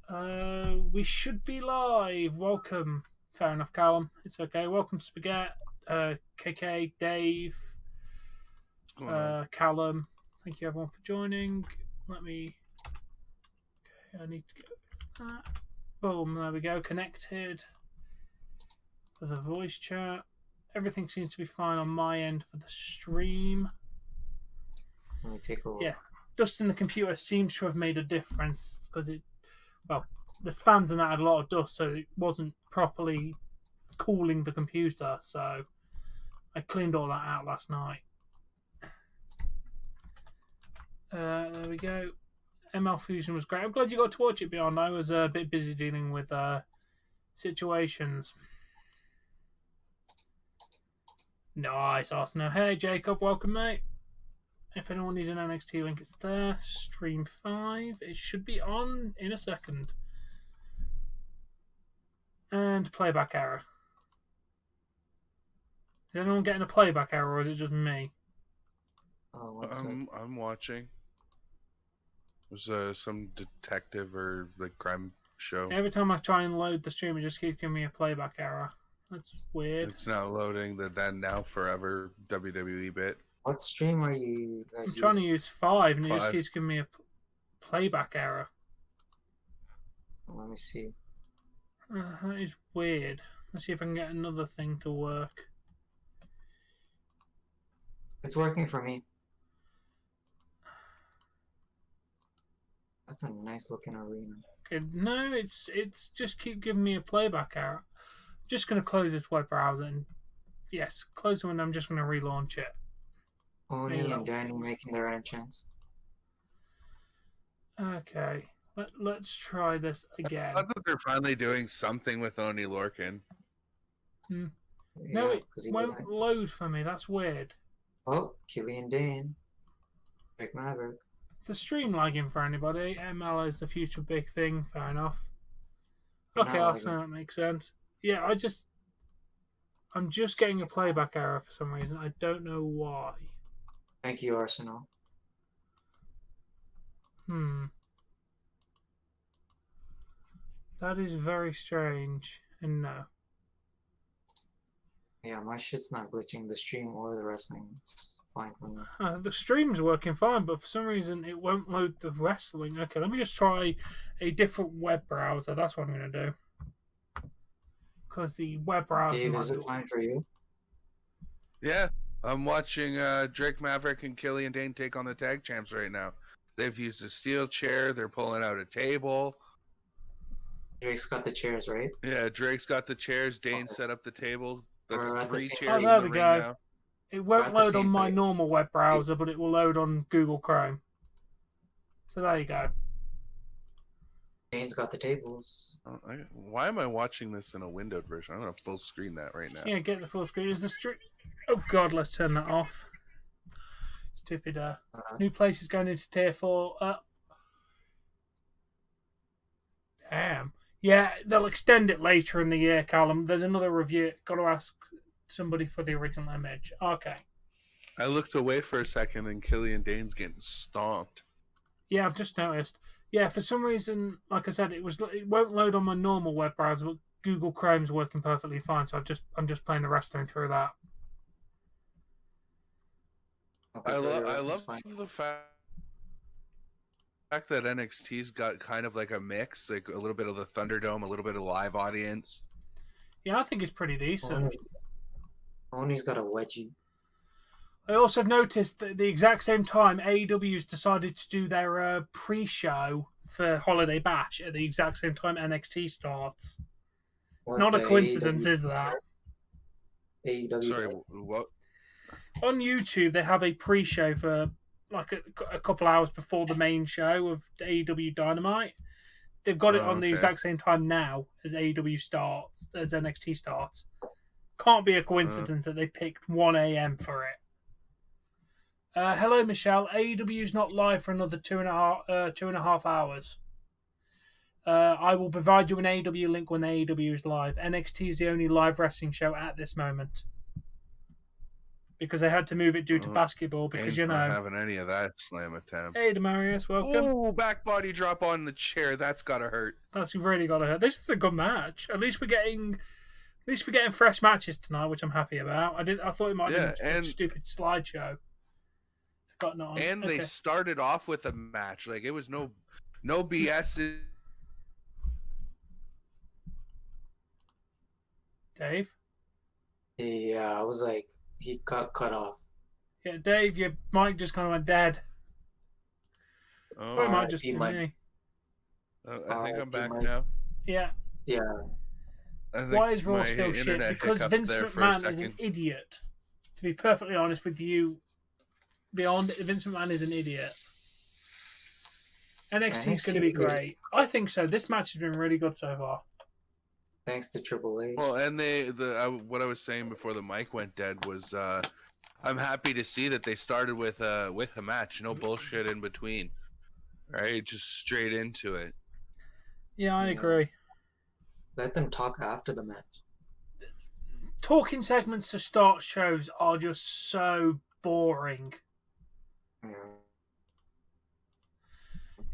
We should be live. Welcome. Fair enough, Callum. It's okay. Welcome, Spaghetti, KK, Dave, What's going on? Callum. Thank you, everyone, for joining. Let me. Okay, I need to get that. Boom. There we go. Connected for the voice chat. Everything seems to be fine on my end for the stream. Let me take a look. Yeah, dust in the computer seems to have made a difference because the fans and that had a lot of dust, so it wasn't properly cooling the computer. So I cleaned all that out last night. There we go. ML Fusion was great. I'm glad you got to watch it, Beyond. I was a bit busy dealing with situations. Nice, Arsenal. Hey, Jacob. Welcome, mate. If anyone needs an NXT link, it's there. Stream 5. It should be on in a second. And playback error. Is anyone getting a playback error, or is it just me? Oh, I'm watching. There's some detective or like crime show. Every time I try and load the stream, it just keeps giving me a playback error. That's weird. It's not loading the then now forever WWE bit. What stream are you guys I'm trying to use 5, and it just 5. keeps giving me a playback error. Let me see. That is weird. Let's see if I can get another thing to work. It's working for me. That's a nice looking arena. Okay, no, it's just keep giving me a playback error. I'm just going to close this web browser and yes, close the window. I'm just going to relaunch it. Oni and Danny making their entrance. Okay, let's try this again. I thought that they're finally doing something with Oni Lorcan. No, it won't load for me. That's weird. Oh, Killian Dane. Drake Maverick. Is the stream lagging for anybody? ML is the future big thing. Fair enough. Okay, that makes sense. Yeah, I'm just getting a playback error for some reason. I don't know why. Thank you, Arsenal. That is very strange. And no. Yeah, my shit's not glitching the stream or the wrestling. It's fine for me. The stream's working fine, but for some reason it won't load the wrestling. Okay, let me just try a different web browser. That's what I'm going to do. Because the web browser... Dave, is it fine for you? Yeah, I'm watching Drake Maverick and Killian Dane take on the tag champs right now. They've used a steel chair. They're pulling out a table. Drake's got the chairs, right? Yeah, Drake's got the chairs. Dane set up the table. That's 3 chairs oh, in there the we ring go. now. It won't load on my normal web browser, but it will load on Google Chrome. So there you go. Dane's got the tables. Why am I watching this in a windowed version? I'm going to full screen that right now. Yeah, get the full screen. Is the stream... Oh, God, let's turn that off. Stupid. New places going into tier 4. Damn. Yeah, they'll extend it later in the year, Callum. There's another review. Got to ask somebody for the original image. Okay. I looked away for a second and Killian Dane's getting stomped. Yeah, I've just noticed. Yeah, for some reason, like I said, it won't load on my normal web browser, but Google Chrome's working perfectly fine, so I'm just playing the wrestling through that. Okay, I love the fact that NXT's got kind of like a mix, like a little bit of the Thunderdome, a little bit of live audience. Yeah, I think it's pretty decent. Oni's got a wedgie. I also have noticed that at the exact same time, AEW's decided to do their pre-show for Holiday Bash at the exact same time NXT starts. Not a coincidence, is that? AEW. Sorry, what? On YouTube, they have a pre-show for like a couple hours before the main show of AEW Dynamite. They've got it on the exact same time now as AEW starts, as NXT starts. Can't be a coincidence that they picked 1 a.m. for it. Hello, Michelle. AEW is not live for another 2.5 hours. I will provide you an AEW link when AEW is live. NXT is the only live wrestling show at this moment. because they had to move it due to basketball because, Ain't not having any of that slam attempt. Hey, Demarius, welcome. Oh, back body drop on the chair. That's gotta hurt. That's really got to hurt. This is a good match. At least we're getting fresh matches tonight, which I'm happy about. I thought it might have been a stupid slideshow. Got on. And they started off with a match. Like, it was no BS. Dave? Yeah, I was like, he got cut off. Yeah, Dave, your mic just kind of went dead. Oh, it might just be me. I think I'm back now. Yeah. Yeah. Why is Raw still shit? Because Vince McMahon is an idiot. To be perfectly honest with you, Vince McMahon is an idiot. NXT is going to be great. I think so. This match has been really good so far. Thanks to Triple H. Well, and what I was saying before the mic went dead was I'm happy to see that they started with a match, no bullshit in between. Right, just straight into it. Yeah, I agree. Let them talk after the match. Talking segments to start shows are just so boring.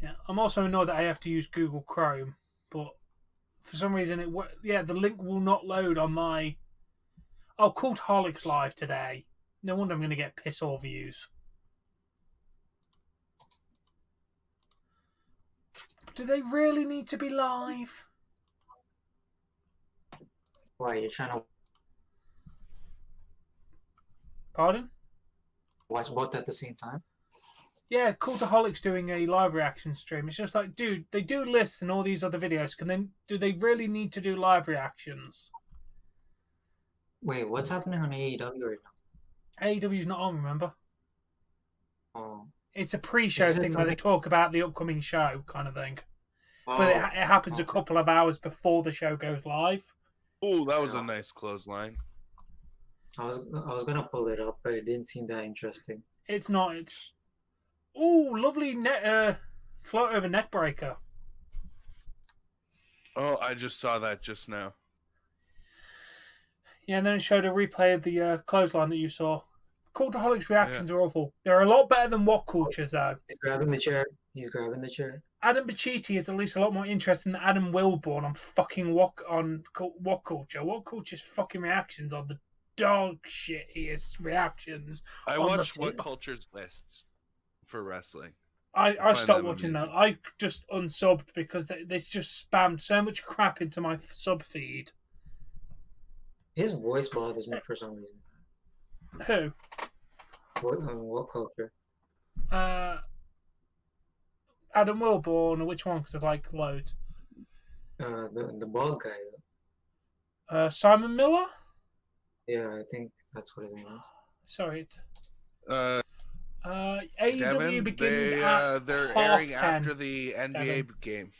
Yeah, I'm also annoyed that I have to use Google Chrome, but for some reason the link will not load on my. Oh, Cultaholics live today. No wonder I'm going to get piss all views. Do they really need to be live? Why, you're trying to Pardon? watch both at the same time? Yeah, Cultaholics doing a live reaction stream. It's just like, dude, they do lists and all these other videos. Do they really need to do live reactions? Wait, what's happening on AEW right now? AEW's not on, remember? Oh. It's a pre-show thing where they talk about the upcoming show, kind of thing. Oh, but it happens a couple of hours before the show goes live. Oh, that was a nice clothesline. I was gonna pull it up, but it didn't seem that interesting. It's not. It's lovely float over neck breaker. Oh, I just saw that just now. Yeah, and then it showed a replay of the clothesline that you saw. Cultaholics reactions are awful. They're a lot better than What Culture's, though. He's grabbing the chair. Adam Pacitti is at least a lot more interesting than Adam Wilborn on fucking What Culture. What Culture's fucking reactions are the dog shit reactions. I watched What Culture's lists for wrestling. I stopped watching that. I just unsubbed because they just spammed so much crap into my sub feed. His voice bothers me for some reason. Who? What Culture? Adam Wilborn, or which one? Because there's like loads. The bald guy. Simon Miller? Yeah, I think that's what his name is. Sorry. AEW Devin, begins at they're airing 10:30 after the NBA Devin. game.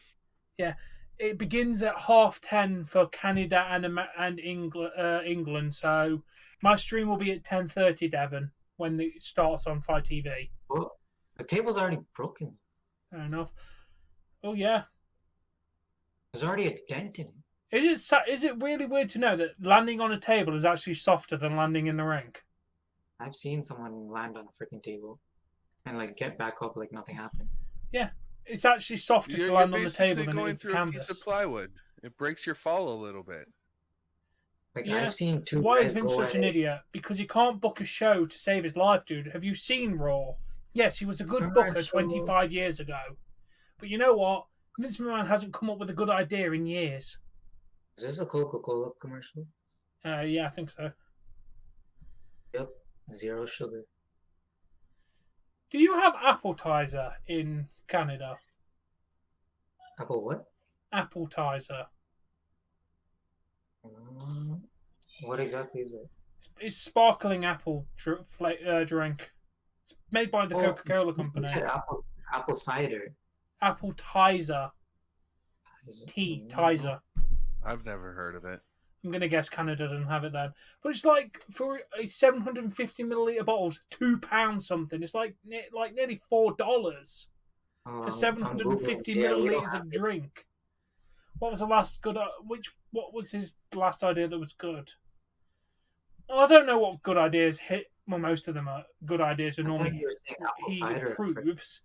Yeah, it begins at 10:30 for Canada and England. So my stream will be at 10:30, Devon, when it starts on Fight TV. Well, the table's already broken. Fair enough. Oh yeah. There's already a dent in it. Is it really weird to know that landing on a table is actually softer than landing in the ring? I've seen someone land on a freaking table and like get back up like nothing happened. Yeah, it's actually softer to land on the table than it is through canvas. A piece of plywood. It breaks your fall a little bit. Like I've seen two. Why is Vince such an idiot? Because he can't book a show to save his life, dude. Have you seen Raw? Yes, he was a good booker 25 years ago. But you know what? Vince McMahon hasn't come up with a good idea in years. Is this a Coca-Cola commercial? Yeah, I think so. Yep, 0 sugar. Do you have appetizer in Canada? Apple what? Appetizer. What exactly is it? It's sparkling apple drink. It's made by the Coca-Cola company. You said apple cider. Appetizer. Tizer. I've never heard of it. I'm going to guess Canada doesn't have it then. But it's like, for a 750 milliliter bottle, £2 something. It's like nearly $4 for 750 milliliters of drink. What was the last good... What was his last idea that was good? Well, I don't know what good ideas hit well, most of them are good ideas, and I thought normally you were saying apple he cider at first. approves.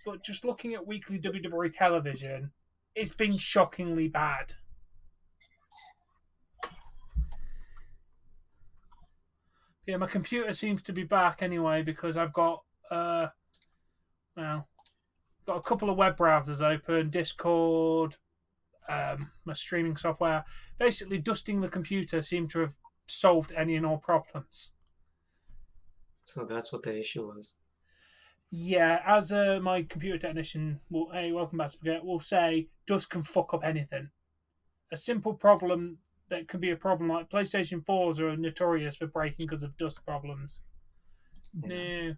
But just looking at weekly WWE television, it's been shockingly bad. Yeah, my computer seems to be back anyway because I've got got a couple of web browsers open, Discord, my streaming software. Basically, dusting the computer seemed to have solved any and all problems. So that's what the issue was. Yeah, as my computer technician, hey, welcome back, Spaghetti, will say, dust can fuck up anything. A simple problem that can be a problem, like PlayStation 4s are notorious for breaking because of dust problems. Yeah. No.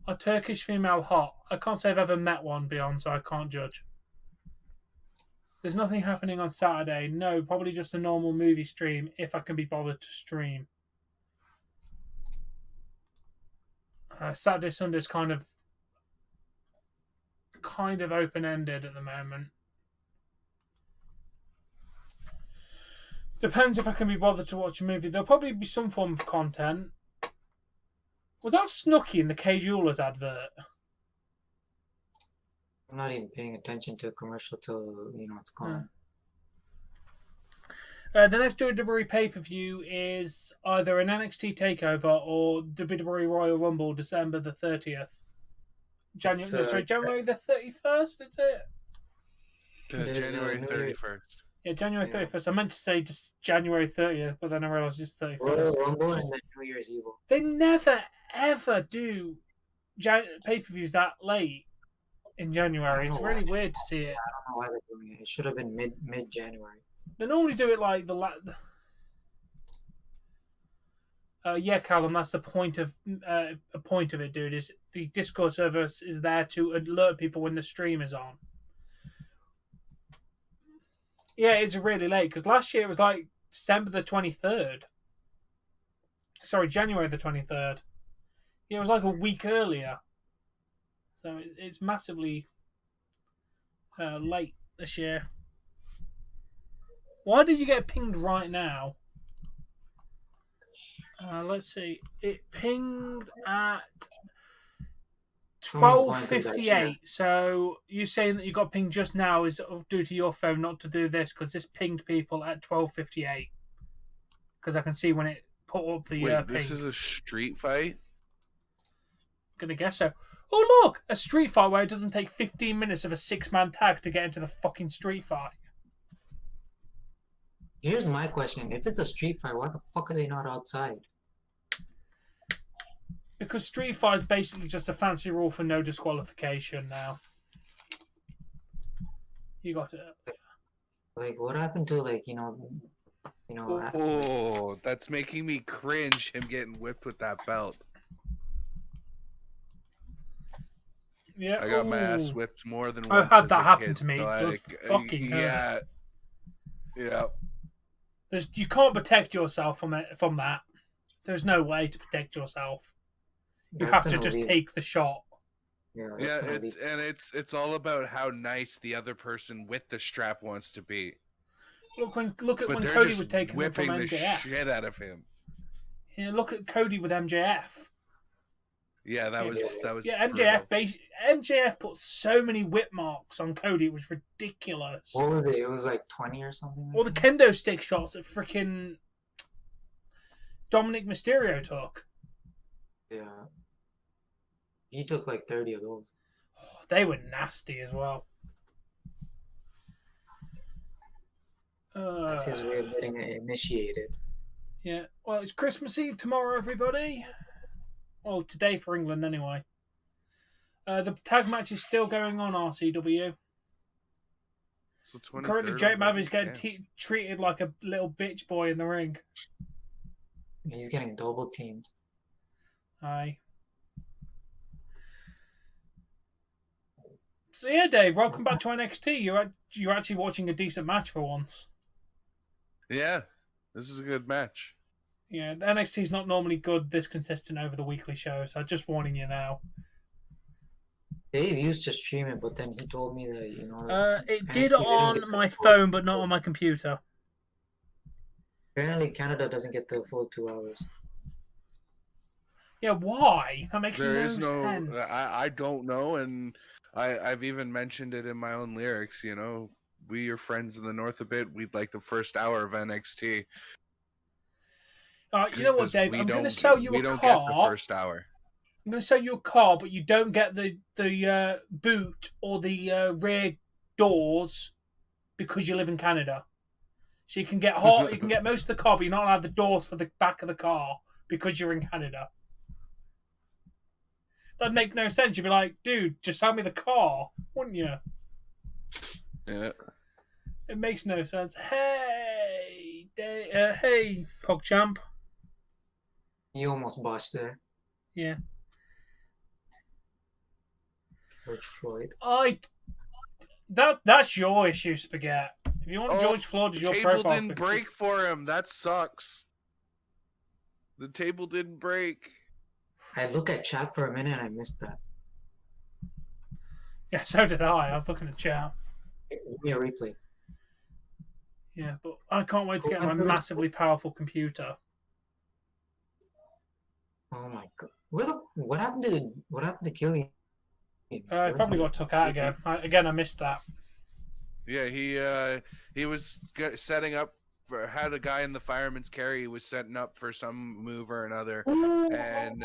A Turkish female hot. I can't say I've ever met one, beyond, so I can't judge. There's nothing happening on Saturday. No, probably just a normal movie stream if I can be bothered to stream. Saturday, Sunday's kind of open-ended at the moment. Depends if I can be bothered to watch a movie. There'll probably be some form of content. Was that Snooki in the K Jewelers advert? I'm not even paying attention to a commercial till it's gone. The next WWE pay-per-view is either an NXT takeover or WWE Royal Rumble, December the 30th. January the 31st, is it? January 31st. Yeah, January 31st. I meant to say just January 30th, but then I realised it's 31st. Royal Rumble and then New Year's Eve. They never, ever do pay-per-views that late in January. It's really weird to see it. I don't know why they're doing it. It should have been mid-January. They normally do it like yeah, Callum, that's the point of it, dude. Is the Discord service is there to alert people when the stream is on. Yeah, it's really late because last year it was like December the 23rd. Sorry, January the 23rd. Yeah, it was like a week earlier. So it's massively late this year. Why did you get pinged right now? Let's see. It pinged at 12:58. So you saying that you got pinged just now is due to your phone, not to do this, because this pinged people at 12:58. Because I can see when it put up the Wait, ping. this is a street fight? Gonna guess so. Oh look, a street fight where it doesn't take 15 minutes of a 6-man tag to get into the fucking street fight. Here's my question. If it's a street fight, why the fuck are they not outside? Because street fight is basically just a fancy rule for no disqualification now. You got it. Like, what happened to, Oh, that's making me cringe, him getting whipped with that belt. Yeah. I got my ass whipped more than once. I've had as that a happen kid, to me. so It does fucking hurt. Yeah. You can't protect yourself from that. There's no way to protect yourself. You have to just take the shot. Yeah, it's all about how nice the other person with the strap wants to be. Look at when they're Cody just was taking it from whipping the MJF. shit out of him. Yeah, look at Cody with MJF. Yeah, that was yeah. MJF put so many whip marks on Cody, it was ridiculous. What was it? It was like 20 or something. Or the kendo stick shots that freaking Dominic Mysterio took. Yeah, he took like 30 of those. Oh, they were nasty as well. That's his way of getting it initiated. Yeah, well, it's Christmas Eve tomorrow, everybody. Well, today for England, anyway. The tag match is still going on, RCW. Currently, Jake Mavi's getting treated like a little bitch boy in the ring. He's getting double teamed. Aye. So yeah, Dave, welcome back to NXT. You're actually watching a decent match for once. Yeah, this is a good match. Yeah, the NXT's not normally good this consistent over the weekly show, so just warning you now. Dave used to stream it, but then he told me that, it did on my phone, but not on my computer. Apparently, Canada doesn't get the full 2 hours. Yeah, why? That makes There no is no. sense. I don't know, and I've even mentioned it in my own lyrics. You know, we are friends in the North a bit. We'd like the first hour of NXT You know what, because Dave? I'm going to sell you we a don't get the car. first hour. I'm going to sell you a car, but you don't get the boot or the rear doors because you live in Canada. So you can get you can get most of the car, but you're not allowed the doors for the back of the car because you're in Canada. That'd make no sense. You'd be like, dude, just sell me the car, wouldn't you? Yeah. It makes no sense. Hey, PogChamp. You almost bust there, Yeah. George Floyd. That's your issue, Spaghetti. If you want George Floyd as your the profile table didn't picture, break for him. That sucks. The table didn't break. I look at chat for a minute and I missed that. yeah, so did I. I was looking at chat. Give me a replay. Yeah, but I can't wait to get my massively powerful computer. Oh my god! What happened to Killian? I probably got took out again. I missed that. Yeah, he was setting up for, had a guy in the fireman's carry. He was setting up for some move or another, and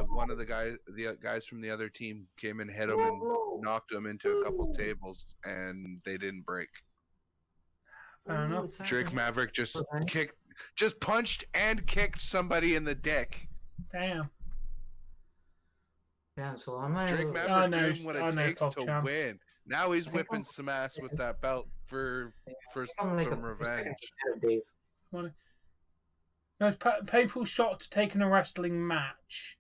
one of the guys from the other team came and hit him and knocked him into a couple tables, and they didn't break. Fair enough. Drake Maverick just punched and kicked somebody in the dick. Damn. Damn, so am I? Drake Maverick doing what it takes to win. Now he's whipping some ass with that belt for some revenge. Dave. Most painful shot to take in a wrestling match.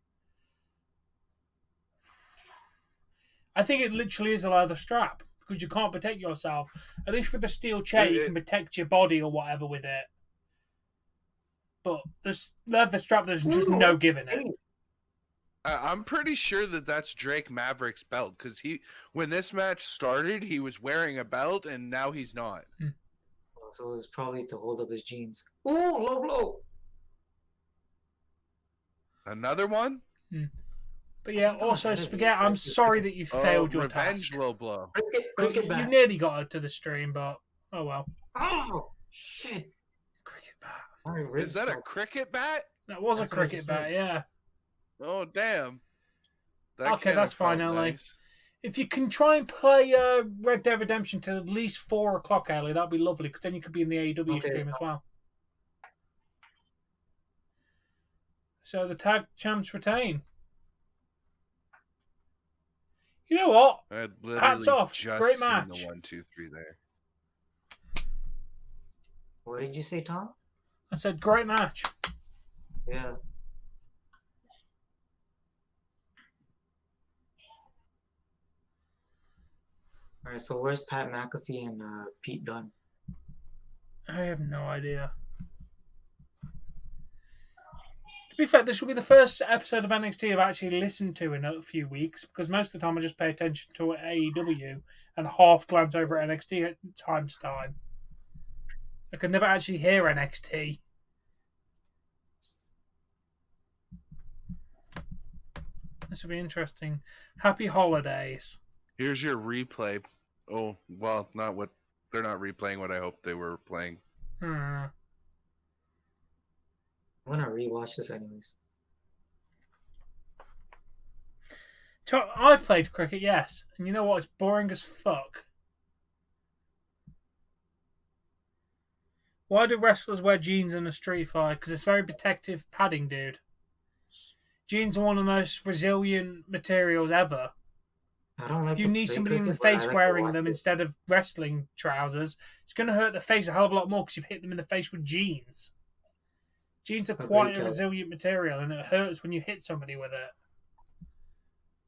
I think it literally is a leather strap because you can't protect yourself. At least with the steel chair, you can protect your body or whatever with it. But this leather strap, there's just no giving it. I'm pretty sure that that's Drake Maverick's belt because when this match started, he was wearing a belt and now he's not. So it was probably to hold up his jeans. Ooh, low blow. Another one? But yeah, also Spaghetti, I'm sorry that you failed your revenge task. Low blow. Cricket You bat. nearly got it to the stream, but oh well. Oh shit! Cricket bat. Is that a cricket bat? That was a cricket bat, yeah. Oh damn. Okay, that's fine, LA. If you can try and play Red Dead Redemption till at least 4 o'clock, LA, that'd be lovely, because then you could be in the AEW stream as well. So the tag champs retain. You know what? Hats off. Great match. The 1, 2, 3 there. What did you say, Tom? I said great match. Yeah. Alright, so where's Pat McAfee and Pete Dunne? I have no idea. To be fair, this will be the first episode of NXT I've actually listened to in a few weeks, because most of the time I just pay attention to AEW and half glance over at NXT at time to time. I could never actually hear NXT. This will be interesting. Happy holidays. Here's your replay. Oh, well, they're not replaying what I hoped they were playing. I'm gonna rewatch this anyways. I've played cricket, yes. And you know what? It's boring as fuck. Why do wrestlers wear jeans in a street fight? Because it's very protective padding, dude. Jeans are one of the most resilient materials ever. I don't like if you need somebody in the face wearing them instead of wrestling trousers, it's going to hurt the face a hell of a lot more because you've hit them in the face with jeans. Jeans are quite a resilient material, and it hurts when you hit somebody with it.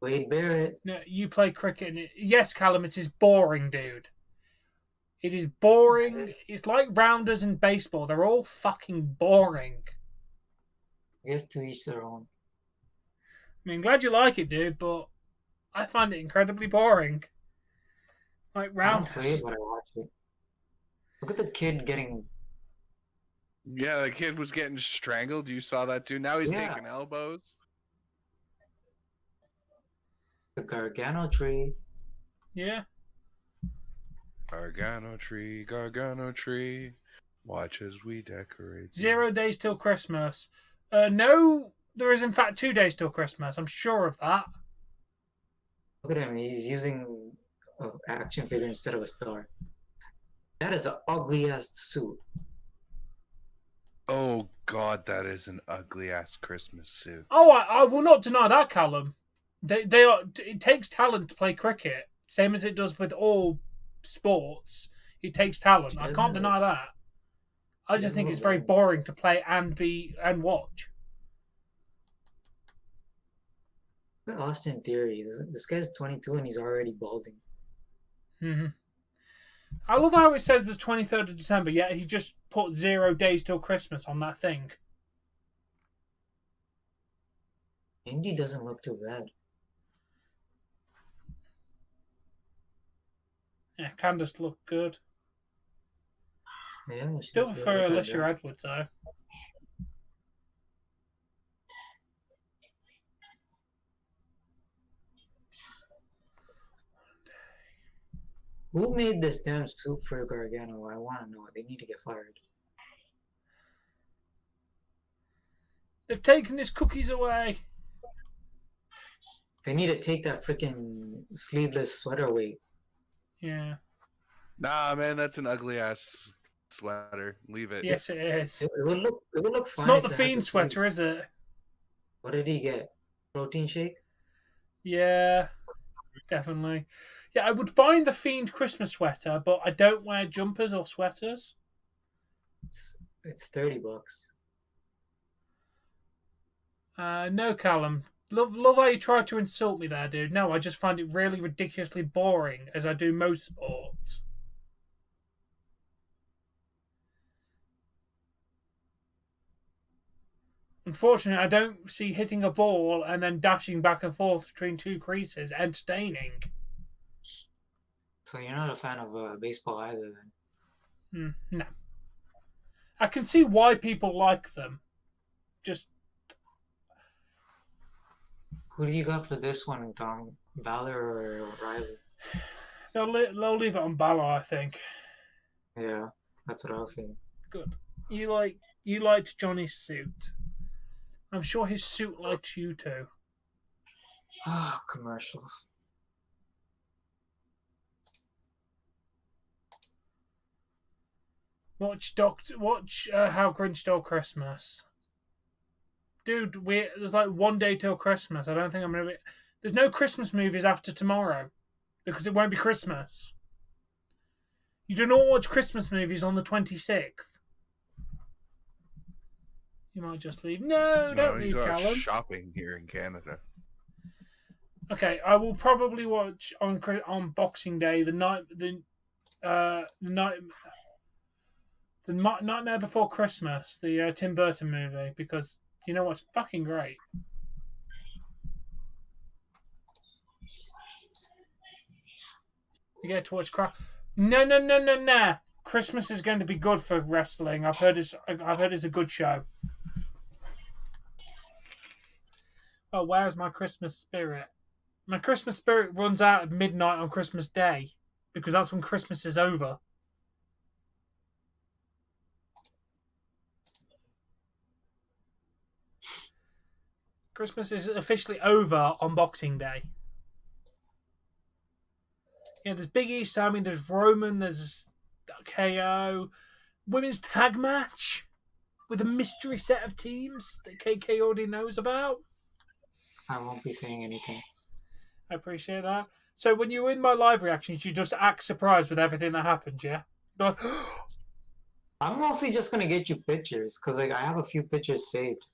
Wade Barrett. No, you play cricket, and yes, Callum, it is boring, dude. It is boring. It's like rounders in baseball. They're all fucking boring. I guess to each their own. I mean, glad you like it, dude, but I find it incredibly boring. Like rounders. I don't play it, but I watch it. Look at the kid getting... Yeah, the kid was getting strangled. You saw that too. Now he's taking elbows. The Gargano tree. Yeah. Gargano tree, watch as we decorate. 0 days till Christmas. No, there is in fact 2 days till Christmas. I'm sure of that. Look at him. He's using an action figure instead of a star. That is an ugly ass suit. Oh God, that is an ugly ass Christmas suit. Oh, I will not deny that, Callum. They are. It takes talent to play cricket, same as it does with all sports. It takes talent. I can't deny that. I just think it's very boring to play and watch. Look at Austin Theory. This guy's 22 and he's already balding. Mm-hmm. I love how it says the 23rd of December, yet he just put 0 days till Christmas on that thing. Indy doesn't look too bad. Yeah, Candace looked good. Yeah, still prefer Alicia Edwards though. Who made this damn soup for Gargano? I want to know. They need to get fired. They've taken his cookies away. They need to take that freaking sleeveless sweater away. Yeah. Nah, man, that's an ugly ass sweater. Leave it. Yes, it is. It would look fine. It's not the Fiend sweater, is it? What did he get? Protein shake? Yeah, definitely. Yeah, I would buy the Fiend Christmas sweater, but I don't wear jumpers or sweaters. It's $30. No, Callum. Love how you tried to insult me there, dude. No, I just find it really ridiculously boring, as I do most sports. Unfortunately, I don't see hitting a ball and then dashing back and forth between two creases entertaining. So you're not a fan of baseball either, then? No. I can see why people like them. Just... Who do you got for this one, Tom? Balor or Riley? They'll leave it on Balor, I think. Yeah, that's what I was saying. Good. You liked Johnny's suit. I'm sure his suit liked you too. Ah, commercials. Watch How Grinch Stole Christmas. Dude, there's like 1 day till Christmas. I don't think I'm gonna be. There's no Christmas movies after tomorrow because it won't be Christmas. You do not watch Christmas movies on the 26th. You might just leave. No, don't leave, Callum. Shopping here in Canada. Okay, I will probably watch on Boxing Day the Nightmare Before Christmas, the Tim Burton movie, because you know what's fucking great. You get to watch No. Christmas is going to be good for wrestling. I've heard it's a good show. Oh, where's my Christmas spirit? My Christmas spirit runs out at midnight on Christmas Day because that's when Christmas is over. Christmas is officially over on Boxing Day. Yeah, there's Big E, Sammy, there's Roman, there's KO. Women's tag match with a mystery set of teams that KK already knows about. I won't be saying anything. I appreciate that. So when you're in my live reactions, you just act surprised with everything that happens, yeah? Like, I'm mostly just gonna get you pictures because I have a few pictures saved.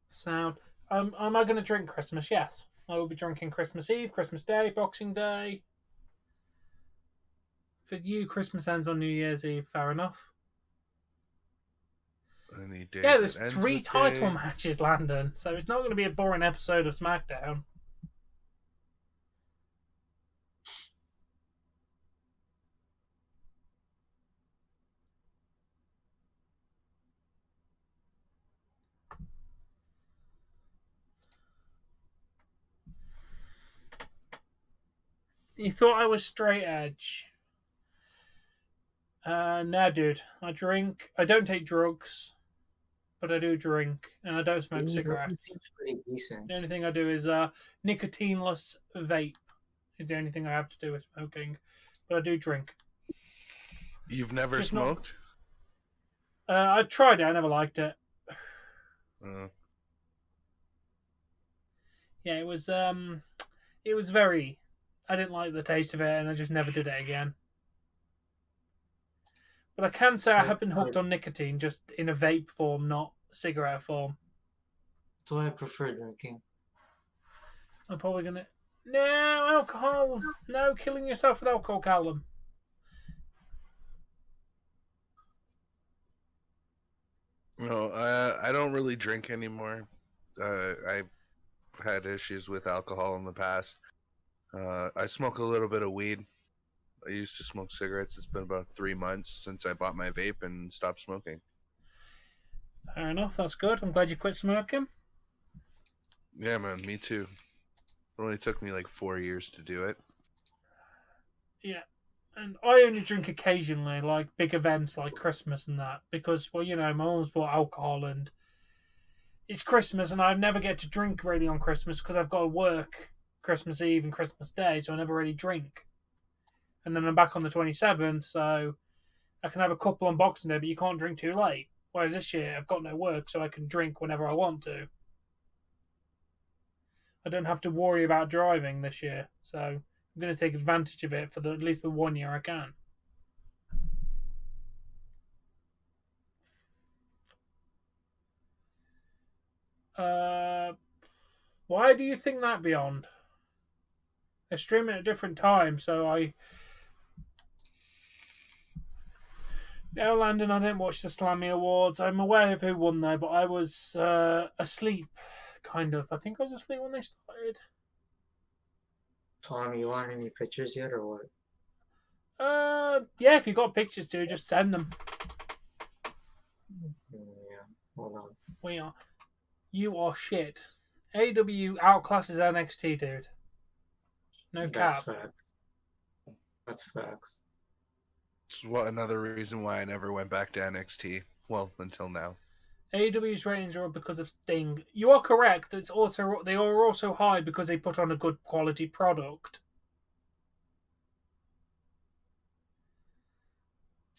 Sound. Am I going to drink Christmas? Yes. I will be drinking Christmas Eve, Christmas Day, Boxing Day. For you, Christmas ends on New Year's Eve. Fair enough. Yeah, there's 3 title matches, Landon. So it's not going to be a boring episode of SmackDown. You thought I was straight edge. Nah, dude. I drink. I don't take drugs, but I do drink, and I don't smoke cigarettes. Seems pretty decent. The only thing I do is nicotineless vape. Is the only thing I have to do with smoking, but I do drink. You've never Just smoked? I've tried it. I never liked it. Yeah, it was very. I didn't like the taste of it, and I just never did it again. But I can say I have been hooked on nicotine, just in a vape form, not cigarette form. That's why I prefer drinking. I'm probably gonna. No alcohol. No killing yourself with alcohol, Callum. No, I don't really drink anymore. I've had issues with alcohol in the past. I smoke a little bit of weed. I used to smoke cigarettes. It's been about 3 months since I bought my vape and stopped smoking. Fair enough. That's good. I'm glad you quit smoking. Yeah, man. Me too. It only took me like 4 years to do it. Yeah. And I only drink occasionally, like big events like Christmas and that, because, well, you know, my mum's bought alcohol and it's Christmas and I never get to drink really on Christmas because I've got to work Christmas Eve and Christmas Day, so I never really drink. And then I'm back on the 27th, so I can have a couple on Boxing Day, but you can't drink too late. Whereas this year, I've got no work, so I can drink whenever I want to. I don't have to worry about driving this year, so I'm going to take advantage of it for at least the 1 year I can. Why do you think that, Beyond? They're streaming at a different time, so I... No, Landon, I didn't watch the Slammy Awards. I'm aware of who won, though, but I was asleep, kind of. I think I was asleep when they started. Tom, you want any pictures yet, or what? Yeah, if you got pictures, dude, just send them. Yeah, hold on. We are... You are shit. AW outclasses NXT, dude. No cap. That's facts. That's facts. It's another reason why I never went back to NXT. Well, until now. AEW's ratings are up because of Sting. You are correct. They are also high because they put on a good quality product.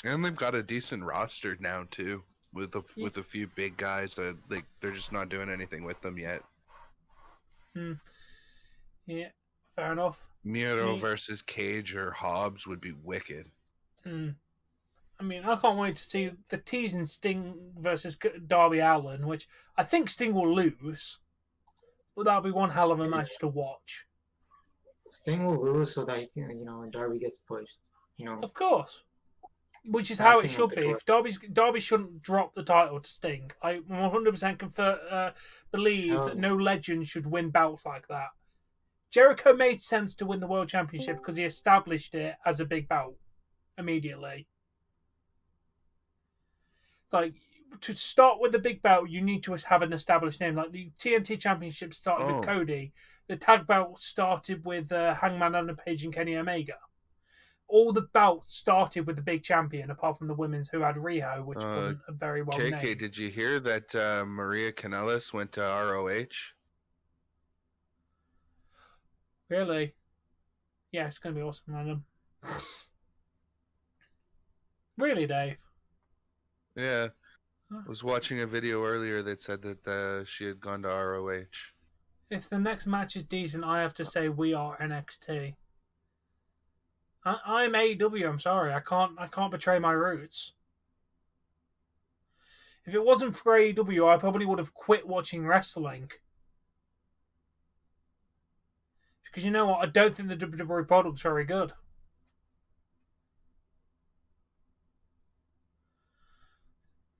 And they've got a decent roster now too, with a few big guys that they're just not doing anything with them yet. Yeah, fair enough. Miro versus Cage or Hobbs would be wicked. I mean, I can't wait to see the teasing Sting versus Darby Allin, which I think Sting will lose, but that'll be one hell of a match to watch. Sting will lose so that Darby gets pushed. Of course, which is how it should be. If Darby shouldn't drop the title to Sting. I 100% believe that no legend should win belts like that. Jericho made sense to win the World Championship because he established it as a big belt immediately. It's like, to start with the big belt, you need to have an established name. Like the TNT Championship started with Cody. The tag belt started with Hangman Adam Page and Kenny Omega. All the belts started with the big champion, apart from the women's who had Riho, which wasn't a very well named. KK, did you hear that Maria Kanellis went to ROH? Really? Yeah, it's going to be awesome, Adam. Really, Dave? Yeah. I was watching a video earlier that said that she had gone to ROH. If the next match is decent, I have to say we are NXT. I'm AEW, I'm sorry. I can't betray my roots. If it wasn't for AEW, I probably would have quit watching wrestling. Because you know what? I don't think the WWE product's very good.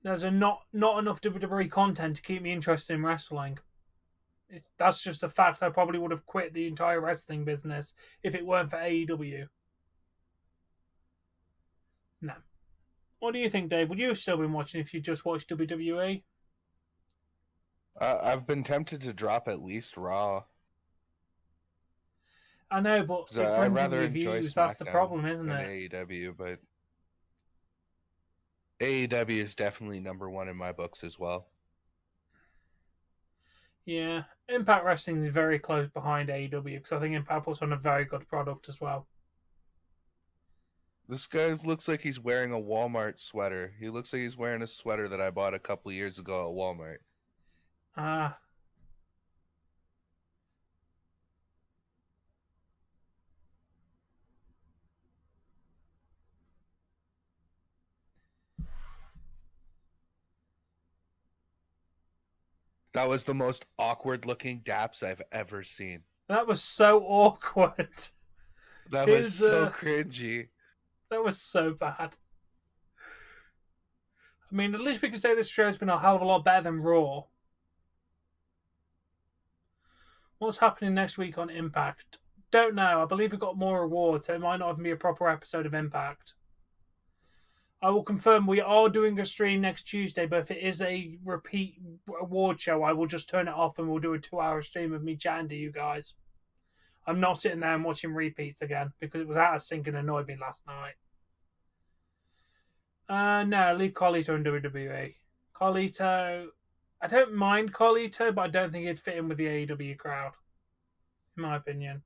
There's not enough WWE content to keep me interested in wrestling. That's just a fact. I probably would have quit the entire wrestling business if it weren't for AEW. No. What do you think, Dave? Would you have still been watching if you just watched WWE? I've been tempted to drop at least Raw. I know, but it I brings in rather your enjoy views. SmackDown That's the problem, isn't than it? AEW, but AEW is definitely number one in my books as well. Yeah, Impact Wrestling is very close behind AEW because I think Impact puts on a very good product as well. This guy looks like he's wearing a Walmart sweater. He looks like he's wearing a sweater that I bought a couple years ago at Walmart. Ah. That was the most awkward looking daps I've ever seen. That was so awkward. That was so cringy. That was so bad. I mean, at least we can say this show's been a hell of a lot better than Raw. What's happening next week on Impact? Don't know. I believe we've got more awards, so it might not even be a proper episode of Impact. I will confirm we are doing a stream next Tuesday, but if it is a repeat award show, I will just turn it off and we'll do a 2-hour stream of me chatting to you guys. I'm not sitting there and watching repeats again because it was out of sync and annoyed me last night. No, leave Carlito in WWE. Carlito, I don't mind Carlito, but I don't think he'd fit in with the AEW crowd, in my opinion.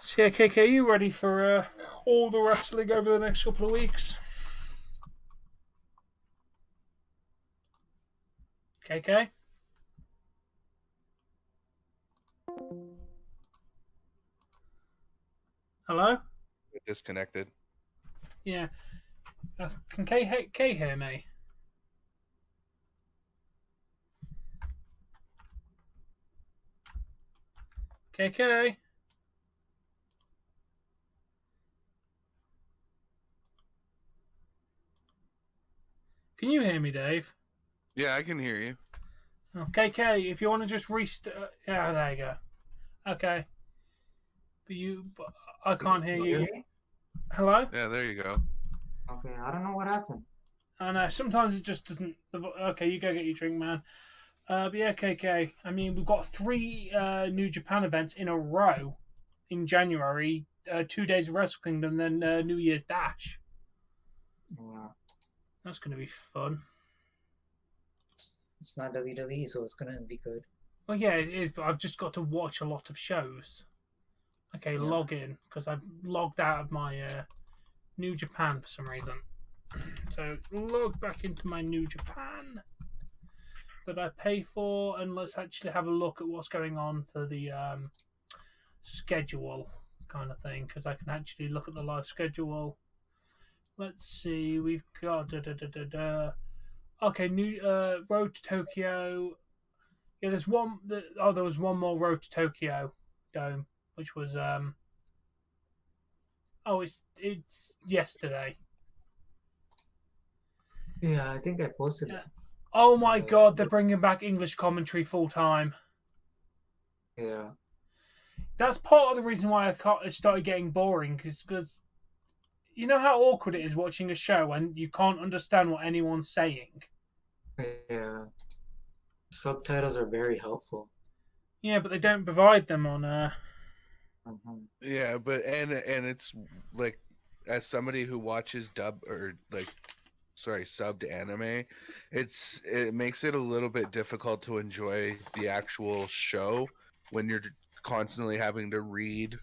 So yeah, KK, are you ready for all the wrestling over the next couple of weeks? KK? Hello? Disconnected. Yeah. Can K hear me? KK? Can you hear me, Dave? Yeah, I can hear you. Oh, KK, if you want to just restart... Yeah, there you go. Okay. But I can't hear you. Hello? Yeah, there you go. Okay, I don't know what happened. I know, sometimes it just doesn't... Okay, you go get your drink, man. But yeah, KK, I mean, we've got 3 New Japan events in a row in January. 2 days of Wrestle Kingdom, then New Year's Dash. Yeah. That's going to be fun. It's not WWE, so it's gonna be good. Well, yeah, it is, but I've just got to watch a lot of shows. Okay, Yeah. log in, because I've logged out of my New Japan for some reason. So, log back into my New Japan that I pay for, and let's actually have a look at what's going on for the schedule kind of thing, because I can actually look at the live schedule. Let's see, we've got okay, new Road to Tokyo. Yeah, there's one. There was one more Road to Tokyo Dome, which was oh, it's yesterday. Yeah, I think I posted it. Oh my god, they're bringing back English commentary full time. Yeah. That's part of the reason why it started getting boring, because you know how awkward it is watching a show and you can't understand what anyone's saying. Yeah. Subtitles are very helpful. Yeah, but they don't provide them on. Yeah, but and it's like, as somebody who watches subbed anime, it makes it a little bit difficult to enjoy the actual show when you're constantly having to read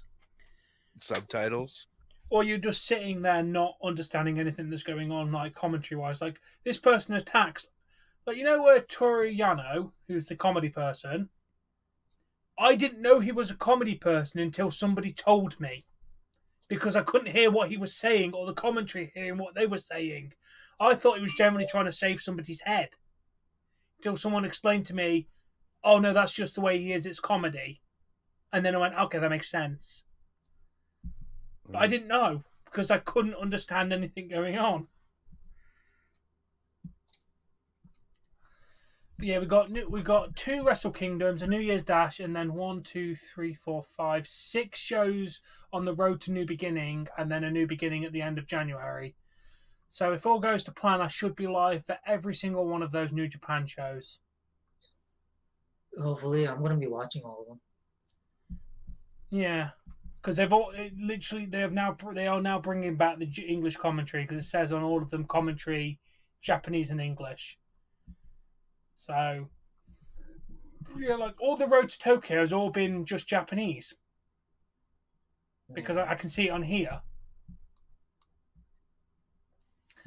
subtitles. Or you're just sitting there not understanding anything that's going on, like commentary wise. Like, this person attacks. Like, you know where Toriyano, who's the comedy person, I didn't know he was a comedy person until somebody told me. Because I couldn't hear what he was saying or the commentary hearing what they were saying. I thought he was generally trying to save somebody's head. Until someone explained to me, oh no, that's just the way he is, it's comedy. And then I went, okay, that makes sense. But I didn't know because I couldn't understand anything going on. But yeah, we got 2 Wrestle Kingdoms, a New Year's Dash, and then 1, 2, 3, 4, 5, 6 shows on the road to New Beginning, and then a New Beginning at the end of January. So if all goes to plan, I should be live for every single one of those New Japan shows. Hopefully, I'm gonna be watching all of them. Yeah, because they are now bringing back the English commentary because it says on all of them commentary Japanese and English. So yeah, like all the Road to Tokyo has all been just Japanese because Yeah. I can see it on here.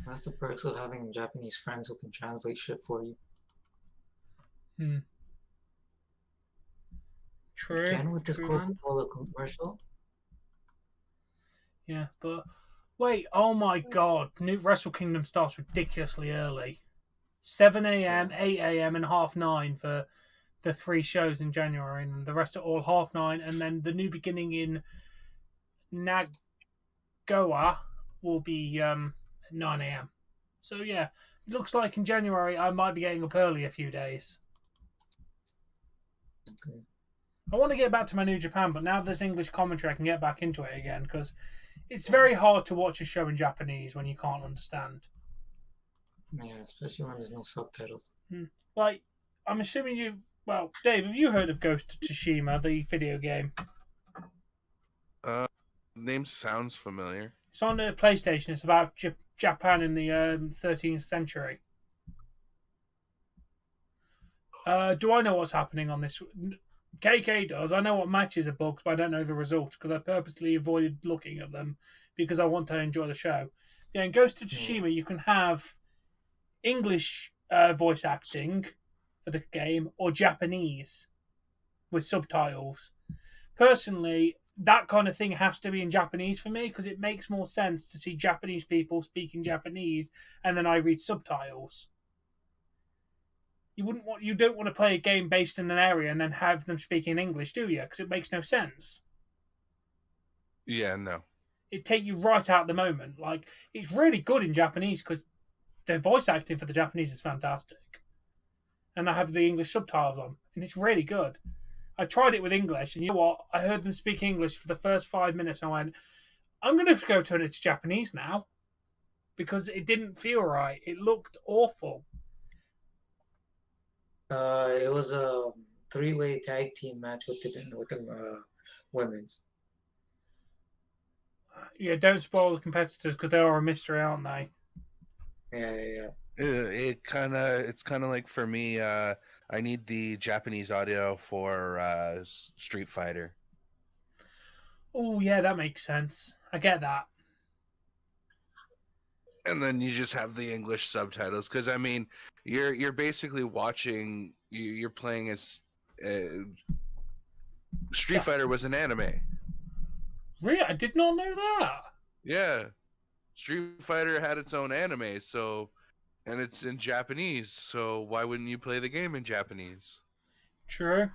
That's the perks of having Japanese friends who can translate shit for you. True. Again with this True, Coca-Cola commercial. Yeah, but wait, oh my god, New Wrestle Kingdom starts ridiculously early. 7 a.m., 8 a.m., and 9:30 for the 3 shows in January, and the rest are all 9:30, and then the new beginning in Nagoya will be at 9 a.m. So yeah, it looks like in January I might be getting up early a few days. Okay. I want to get back to my New Japan, but now there's English commentary, I can get back into it again because it's very hard to watch a show in Japanese when you can't understand. Yeah, especially when there's no subtitles. Like, I'm assuming you. Well, Dave, have you heard of Ghost of Tsushima, the video game? Name sounds familiar. It's on the PlayStation. It's about Japan in the 13th century. Do I know what's happening on this? KK does. I know what matches are booked, but I don't know the results because I purposely avoided looking at them because I want to enjoy the show. Yeah, in Ghost of Tsushima, you can have English voice acting for the game or Japanese with subtitles. Personally, that kind of thing has to be in Japanese for me because it makes more sense to see Japanese people speaking Japanese and then I read subtitles. You don't want to play a game based in an area and then have them speaking English, do you? Because it makes no sense. Yeah, no. It take you right out of the moment. Like, it's really good in Japanese because their voice acting for the Japanese is fantastic. And I have the English subtitles on, and it's really good. I tried it with English, and you know what? I heard them speak English for the first 5 minutes, and I went, I'm going to go turn it to Japanese now. Because it didn't feel right. It looked awful. It was a 3-way tag team match with the women's. Yeah, don't spoil the competitors because they are a mystery, aren't they? Yeah. It's kind of like for me. I need the Japanese audio for Street Fighter. Oh yeah, that makes sense. I get that. And then you just have the English subtitles because I mean, you're basically watching. You're playing as Street Fighter was an anime. Really, I did not know that. Yeah, Street Fighter had its own anime, and it's in Japanese. So why wouldn't you play the game in Japanese? True.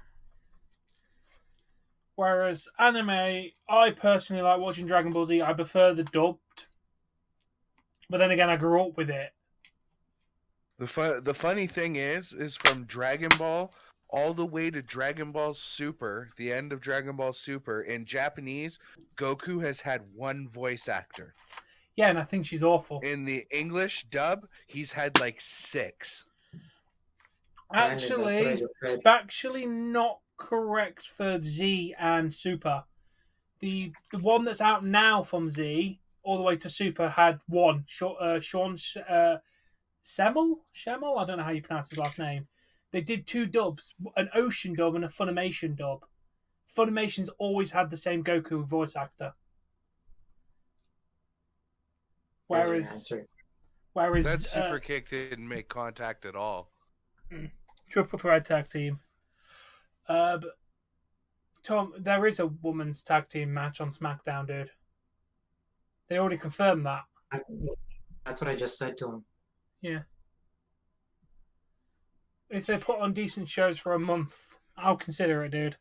Whereas anime, I personally like watching Dragon Ball Z. I prefer the dubbed. But then again, I grew up with it. The funny thing is from Dragon Ball all the way to Dragon Ball Super, the end of Dragon Ball Super, in Japanese, Goku has had one voice actor. Yeah, and I think she's awful. In the English dub, he's had like 6. Actually not correct for Z and Super. The one that's out now from Z all the way to Super had one. Sean Schemmel? I don't know how you pronounce his last name. They did 2 dubs, an Ocean dub and a Funimation dub. Funimation's always had the same Goku voice actor. Whereas that Super Kick didn't make contact at all. Triple threat tag team. But Tom, there is a women's tag team match on SmackDown, dude. They already confirmed that. That's what I just said to him. Yeah. If they put on decent shows for a month, I'll consider it, dude.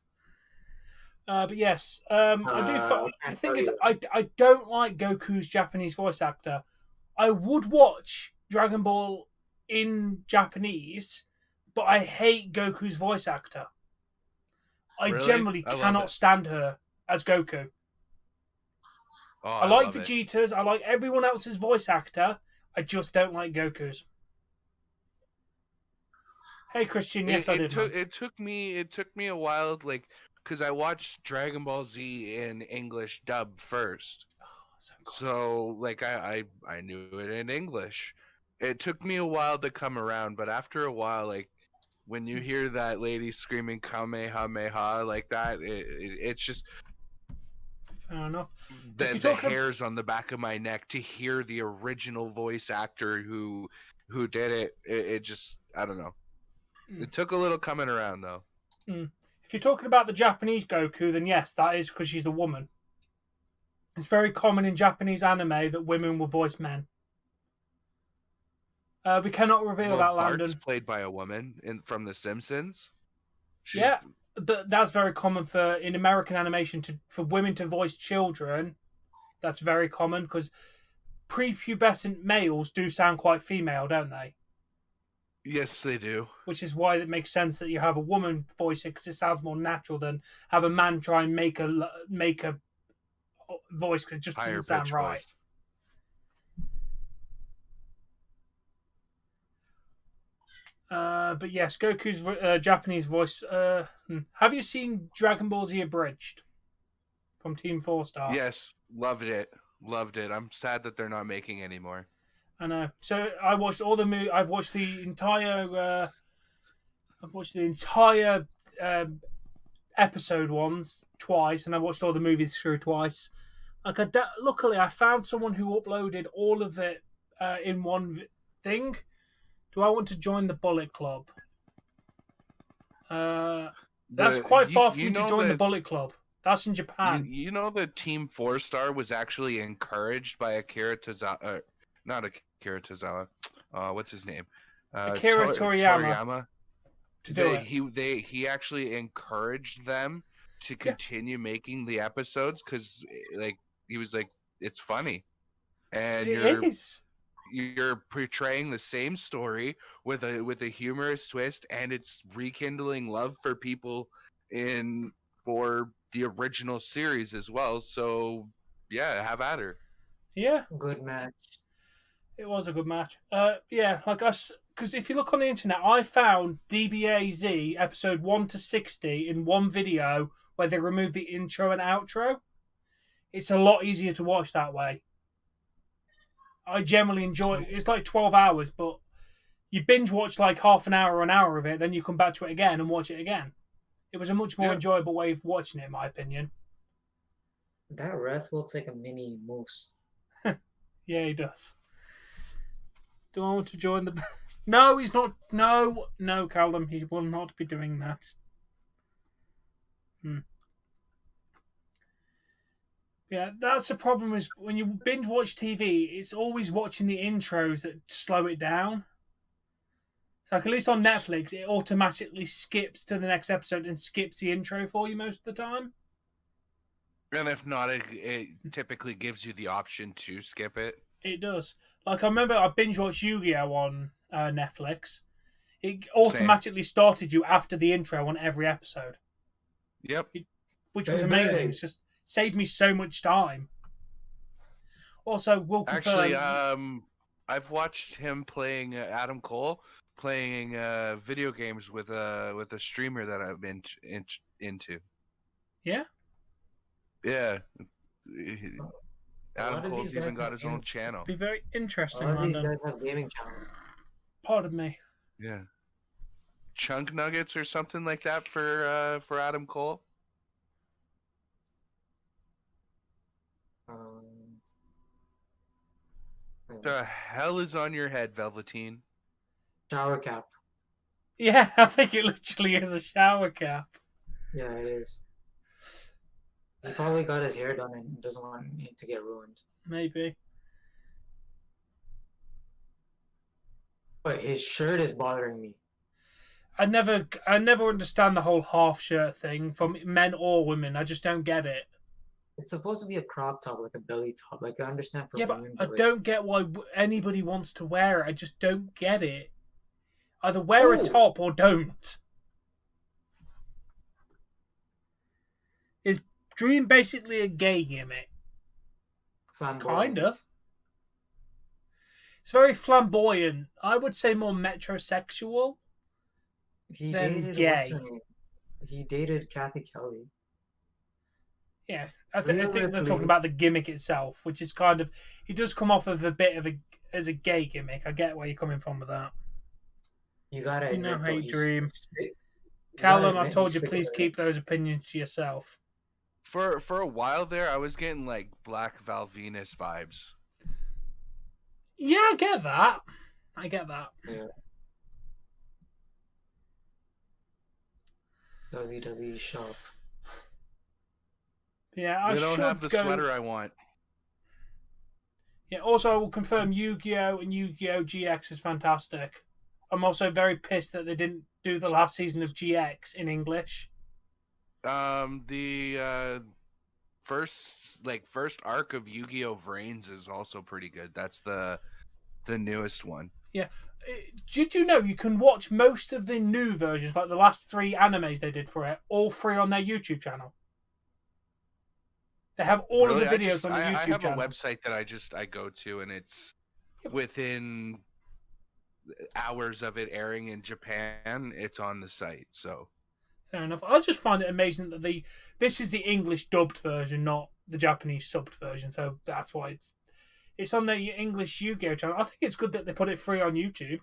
But yes, the thing is, I don't like Goku's Japanese voice actor. I would watch Dragon Ball in Japanese, but I hate Goku's voice actor. I generally cannot stand her as Goku. Oh, I like Vegeta's. I like everyone else's voice actor. I just don't like Goku's. Hey, Christian. Yes, I did. It took me a while, like, because I watched Dragon Ball Z in English dub first. So like I knew it in English. It took me a while to come around, but after a while, like when you hear that lady screaming Kamehameha like that, it's just Fair enough. the hairs on the back of my neck to hear the original voice actor who did it. It just, I don't know. It took a little coming around though. If you're talking about the Japanese Goku, then yes, that is because she's a woman. It's very common in Japanese anime that women will voice men. We cannot reveal that, Landon. Bart's played by a woman from The Simpsons. Yeah, but that's very common in American animation for women to voice children. That's very common because prepubescent males do sound quite female, don't they? Yes, they do. Which is why it makes sense that you have a woman voice it because it sounds more natural than have a man try and make a voice because it just doesn't sound right. Voice. But yes, Goku's Japanese voice. Have you seen Dragon Ball Z Abridged from Team 4-Star? Yes, loved it. I'm sad that they're not making anymore. I know. So I watched all the I've watched the entire. Episode ones twice, and I watched all the movies through twice. Luckily, I found someone who uploaded all of it in one thing. Do I want to join the Bullet Club? That's quite far for me to join the Bullet Club. That's in Japan. You know that Team 4-Star was actually encouraged by Akira Tozawa. Not Akira Tozawa. What's his name? Akira Toriyama. He actually encouraged them to continue making the episodes because, like, he was like, it's funny, and you're portraying the same story with a humorous twist, and it's rekindling love for people for the original series as well. So yeah, have at her. Yeah, good match. It was a good match. Yeah, like us. Because if you look on the internet, I found DBAZ episode 1 to 60 in one video where they removed the intro and outro. It's a lot easier to watch that way. I generally enjoy it. It's like 12 hours, but you binge watch like half an hour or an hour of it, then you come back to it again and watch it again. It was a much more enjoyable way of watching it, in my opinion. That ref looks like a mini moose. Yeah, he does. Do I want to join the... No, he's not. No, Callum. He will not be doing that. Yeah, that's the problem is when you binge watch TV, it's always watching the intros that slow it down. So like at least on Netflix, it automatically skips to the next episode and skips the intro for you most of the time. And if not, it typically gives you the option to skip it. It does. Like I remember I binge watched Yu-Gi-Oh on Netflix. It automatically started you after the intro on every episode. Yep. Which was amazing. It's just saved me so much time. Also, we'll confirm... Actually, I've watched him playing Adam Cole playing video games with a streamer that I've been into. Yeah. Yeah. Adam Cole's even got his own channel. Be very interesting. A lot of these guys have gaming channels. Pardon me. Yeah. Chunk Nuggets or something like that for Adam Cole. The hell is on your head, Velveteen? Shower cap. Yeah, I think it literally is a shower cap. Yeah, it is. He probably got his hair done and doesn't want it to get ruined. Maybe. But his shirt is bothering me. I never understand the whole half shirt thing from men or women. I just don't get it. It's supposed to be a crop top, like a belly top. Like, I understand for women. But I don't get why anybody wants to wear it. I just don't get it. Either wear a top or don't. Is Dream basically a gay gimmick? Flamboyant. Kinda. It's very flamboyant. I would say more metrosexual. than dated what's gay. her name? He dated Kathy Kelly. Yeah, I Rhea think they're talking Ripley. about the gimmick itself, which is kind of he does come off of a bit of as a gay gimmick. I get where you're coming from with that. You gotta You know admit how though, you dream. he's sick. You gotta Callum, I've admit told he's you, sick of please it. keep those opinions to yourself. For a while there, I was getting like Black Val Venus vibes. Yeah, I get that. Yeah. WWE shop. Yeah, I They don't have should the go. sweater I want. Yeah, also I will confirm Yu-Gi-Oh! And Yu-Gi-Oh! GX is fantastic. I'm also very pissed that they didn't do the last season of GX in English. The first arc of Yu-Gi-Oh! Vrains is also pretty good. That's the newest one. Yeah. Did you know you can watch most of the new versions, like the last 3 animes they did for it, all free on their YouTube channel? They have all of the videos on the YouTube I have channel. a website that I go to, and it's within hours of it airing in Japan, it's on the site. So fair enough. I just find it amazing that this is the English dubbed version, not the Japanese subbed version. So that's why it's on the English Yu-Gi-Oh! Channel. I think it's good that they put it free on YouTube.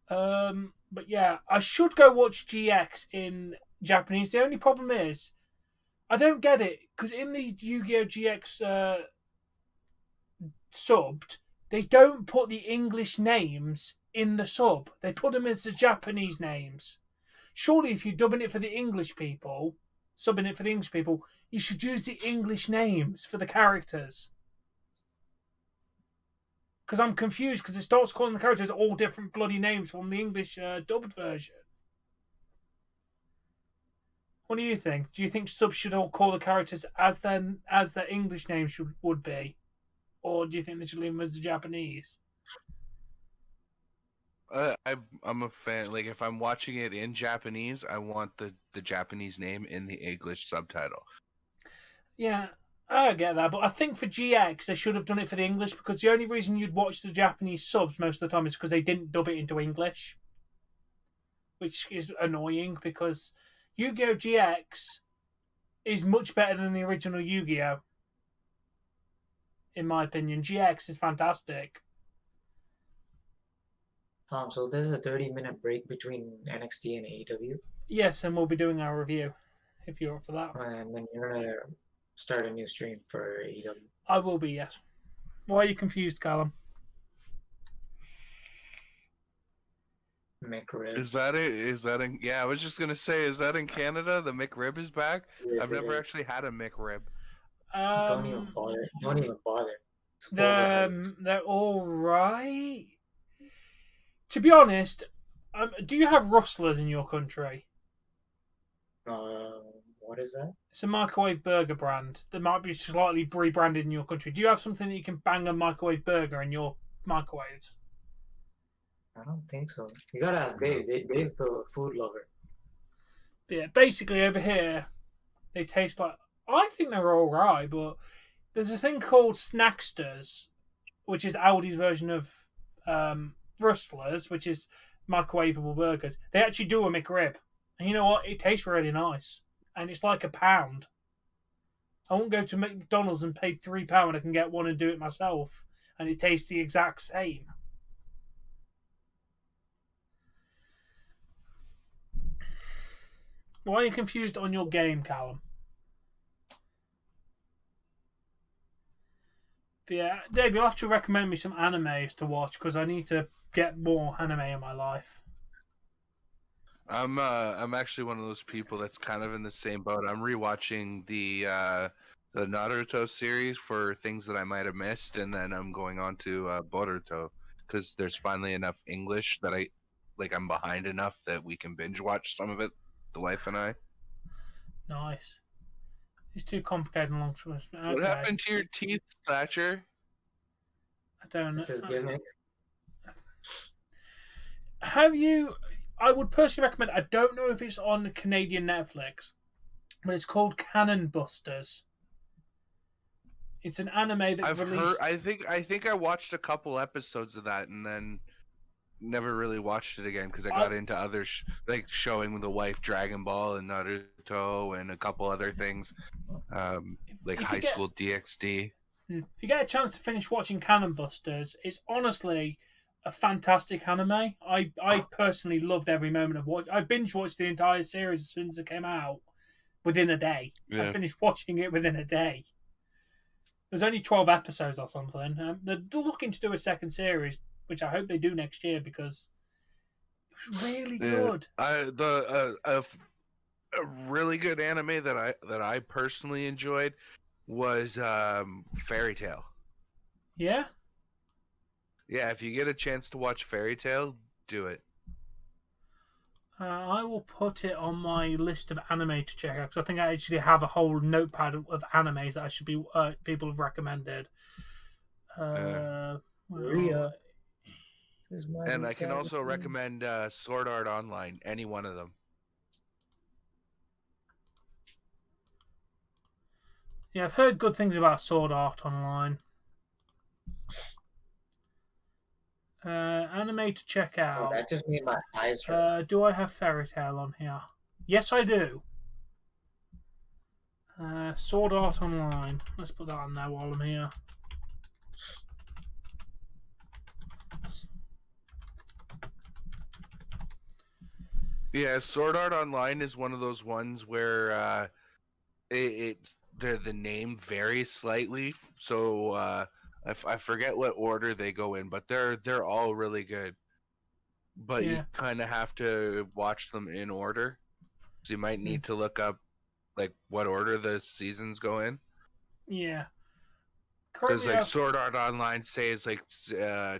But yeah, I should go watch GX in Japanese. The only problem is, I don't get it because in the Yu-Gi-Oh! GX subbed, they don't put the English names in the sub. They put them as the Japanese names. Surely, if you're dubbing it for the English people, subbing it for the English people, you should use the English names for the characters. Because I'm confused because it starts calling the characters all different bloody names from the English dubbed version. What do you think? Do you think subs should all call the characters as their English names would be? Or do you think they should leave them as the Japanese? I'm a fan. Like, if I'm watching it in Japanese, I want the Japanese name in the English subtitle. Yeah, I get that, but I think for GX they should have done it for the English because the only reason you'd watch the Japanese subs most of the time is because they didn't dub it into English, which is annoying because Yu-Gi-Oh! GX is much better than the original Yu-Gi-Oh! In my opinion, GX is fantastic. Tom, so there's a 30-minute break between NXT and AEW. Yes, and we'll be doing our review if you're up for that. And then you're gonna start a new stream for AEW. I will be, yes. Why are you confused, Callum? McRib. Is that it? Is that in? Yeah, I was just gonna say, is that in Canada? The McRib is back. Yes, I've never actually had a McRib. Don't even bother. Don't even bother. They're all right. To be honest, do you have rustlers in your country? What is that? It's a microwave burger brand that might be slightly rebranded in your country. Do you have something that you can bang a microwave burger in your microwaves? I don't think so. You gotta ask Dave. Dave's the food lover. But yeah, basically over here, they taste like. I think they're all right, but there's a thing called Snacksters, which is Aldi's version of Rustlers, which is microwavable burgers. They actually do a McRib, and you know what? It tastes really nice, and it's like £1. I won't go to McDonald's and pay £3. I can get one and do it myself, and it tastes the exact same. Why are you confused on your game, Callum? But yeah, Dave, you'll have to recommend me some animes to watch because I need to get more anime in my life. I'm actually one of those people that's kind of in the same boat. I'm rewatching the Naruto series for things that I might have missed, and then I'm going on to Boruto because there's finally enough English that I'm behind enough that we can binge watch some of it, the wife and I. Nice. It's too complicated and long for us. Okay. What happened to your teeth, Thatcher? I don't know. It's his gimmick. Have you? I would personally recommend. I don't know if it's on Canadian Netflix, but it's called Cannon Busters. It's an anime that I've released. heard. I think I watched a couple episodes of that, and then never really watched it again because I got into other like showing the wife Dragon Ball and Naruto and a couple other things, like High School DxD. If you get a chance to finish watching Cannon Busters, it's honestly a fantastic anime. I personally loved every moment of I binge watched the entire series as soon as it came out within a day. I finished watching it within a day. There's only 12 episodes or something. They're looking to do a second series, which I hope they do next year because it was really good. A really good anime that I personally enjoyed was Fairy Tail. Yeah? Yeah, if you get a chance to watch Fairy Tail, do it. I will put it on my list of anime to check out because I think I actually have a whole notepad of animes that I should be people have recommended. Maria. And I can also recommend Sword Art Online, any one of them. Yeah, I've heard good things about Sword Art Online. Anime to check out. That just made my eyes hurt. Do I have Fairy Tail on here? Yes, I do. Sword Art Online. Let's put that on there while I'm here. Yeah, Sword Art Online is one of those ones where the name varies slightly. So I forget what order they go in, but they're all really good. But you kind of have to watch them in order. So you might need to look up like what order the seasons go in. Yeah. Because like Sword Art Online says like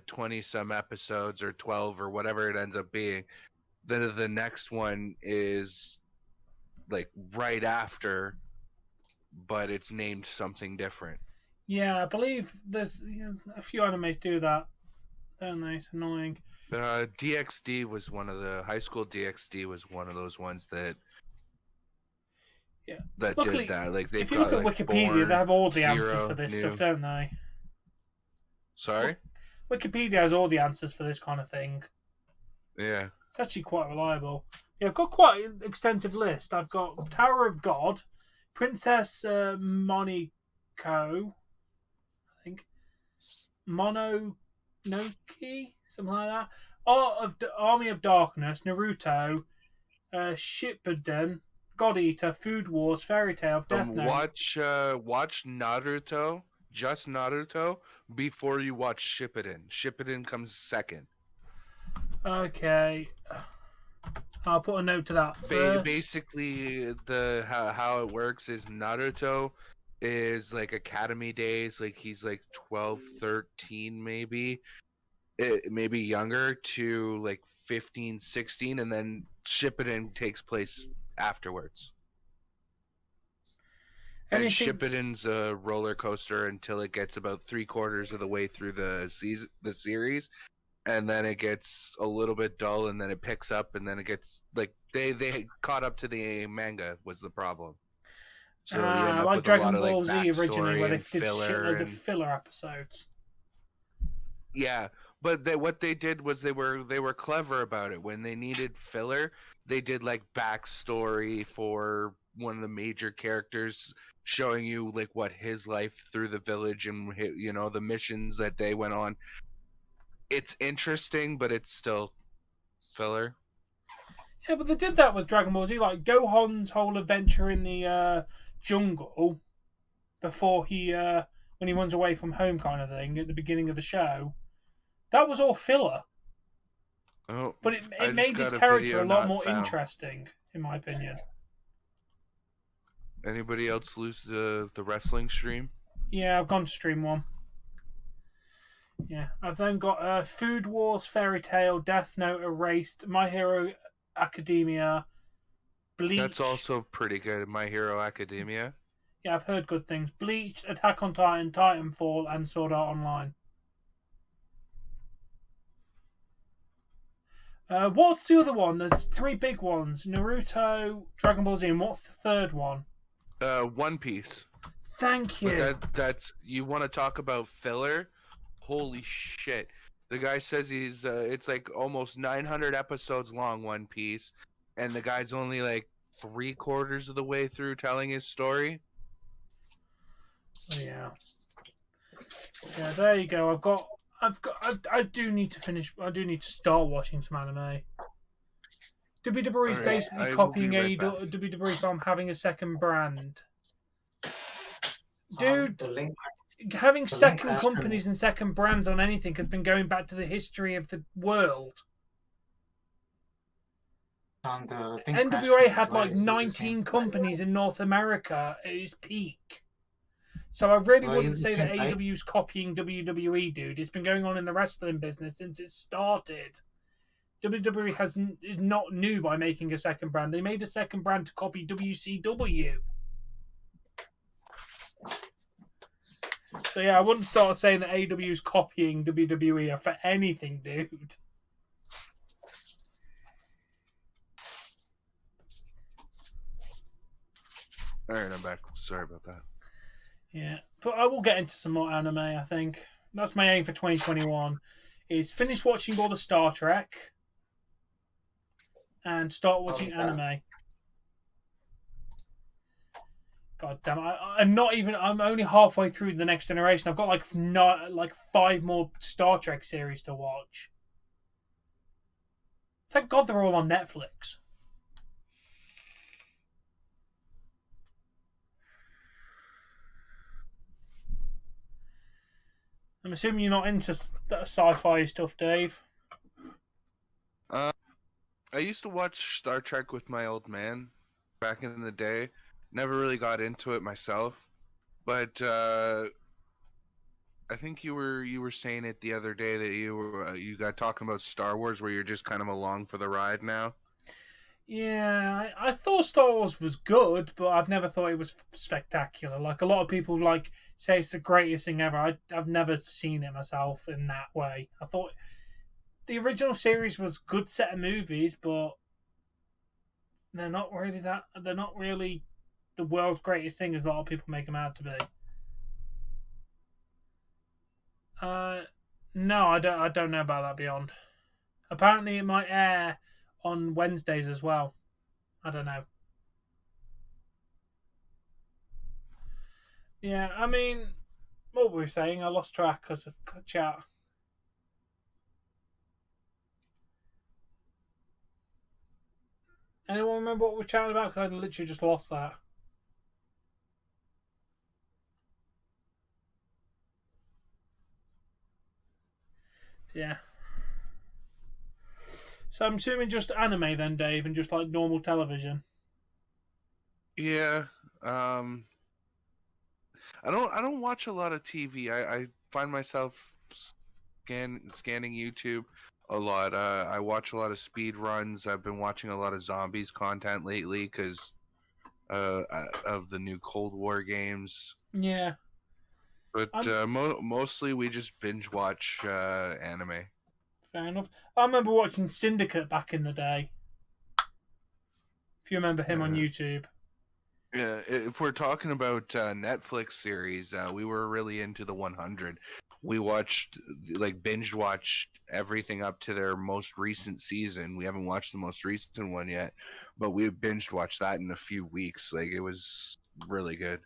20 some episodes or 12 or whatever it ends up being. Then the next one is like right after, but it's named something different. Yeah, I believe there's a few animes do that. Don't they? It's annoying. DxD was one of the High School DxD was one of those ones that did that. Like if you look at Wikipedia, they have all the answers for this stuff, don't they? Sorry? Wikipedia has all the answers for this kind of thing. Yeah. It's actually quite reliable. Yeah, I've got quite an extensive list. I've got Tower of God, Princess Moniko, I think, Mononoke, something like that. Army of Darkness, Naruto, Shippuden, God Eater, Food Wars, Fairy Tail, Death Note. Watch Naruto, just Naruto, before you watch Shippuden. Shippuden comes second. Okay, I'll put a note to that first. Basically, how it works is Naruto is like academy days, like he's like 12, 13 maybe, maybe younger to like 15, 16, and then Shippuden takes place afterwards. And Shippuden's a roller coaster until it gets about 3/4 of the way through the series. And then it gets a little bit dull, and then it picks up, and then it gets like they caught up to the manga was the problem. So you end up like with Dragon Ball Z originally, where they did shitloads of filler episodes. Yeah, but what they did was they were clever about it. When they needed filler, they did like backstory for one of the major characters, showing you like what his life through the village and the missions that they went on. It's interesting, but it's still filler. Yeah, but they did that with Dragon Ball Z, like Gohan's whole adventure in the jungle before when he runs away from home, kind of thing, at the beginning of the show. That was all filler. Oh, but it made his character a lot more interesting, in my opinion. Anybody else lose the wrestling stream? Yeah, I've gone to stream one. Yeah, I've then got Food Wars, Fairy Tail, Death Note, Erased, My Hero Academia, Bleach. That's also pretty good, My Hero Academia. Yeah, I've heard good things. Bleach, Attack on Titan, Titanfall, and Sword Art Online. What's the other one? There's 3 big ones. Naruto, Dragon Ball Z, and what's the third one? One Piece. Thank you. But that's you want to talk about filler? Holy shit. The guy says he's it's like almost 900 episodes long, One Piece, and the guy's only like 3/4 of the way through telling his story. Oh, yeah. Yeah, there you go. I do need to finish. I do need to start watching some anime. WWE's basically copying WWE from having a second brand. Dude, having second companies and second brands on anything has been going back to the history of the world. NWA had like 19 companies in North America at its peak. So I really wouldn't say that AEW's copying WWE, dude. It's been going on in the wrestling business since it started. WWE is not new by making a second brand. They made a second brand to copy WCW. So yeah, I wouldn't start saying that AEW is copying WWE for anything, dude. Alright, I'm back. Sorry about that. Yeah, but I will get into some more anime, I think. That's my aim for 2021, is finish watching all the Star Trek and start watching anime. God damn it. I'm only halfway through the Next Generation. I've got like 5 more Star Trek series to watch. Thank God they're all on Netflix. I'm assuming you're not into sci-fi stuff, Dave. I used to watch Star Trek with my old man back in the day. Never really got into it myself, but I think you were saying it the other day that you got talking about Star Wars, where you're just kind of along for the ride now. Yeah, I thought Star Wars was good, but I've never thought it was spectacular. Like a lot of people say it's the greatest thing ever. I've never seen it myself in that way. I thought the original series was a good set of movies, but they're not really the world's greatest thing as a lot of people make them out to be. No, I don't know about that Beyond. Apparently, it might air on Wednesdays as well. I don't know. Yeah, I mean, what were we saying? I lost track because of chat. Anyone remember what we were chatting about? Because I literally just lost that. Yeah. So I'm assuming just anime then, Dave, and just like normal television. Yeah. I don't watch a lot of TV. I find myself scanning YouTube a lot. I watch a lot of speed runs. I've been watching a lot of zombies content lately because of the new Cold War games. Yeah. But mostly we just binge watch anime. Fair enough. I remember watching Syndicate back in the day. If you remember him on YouTube. Yeah, if we're talking about Netflix series, we were really into the 100. We watched, binge watched everything up to their most recent season. We haven't watched the most recent one yet, but we binge watched that in a few weeks. It was really good.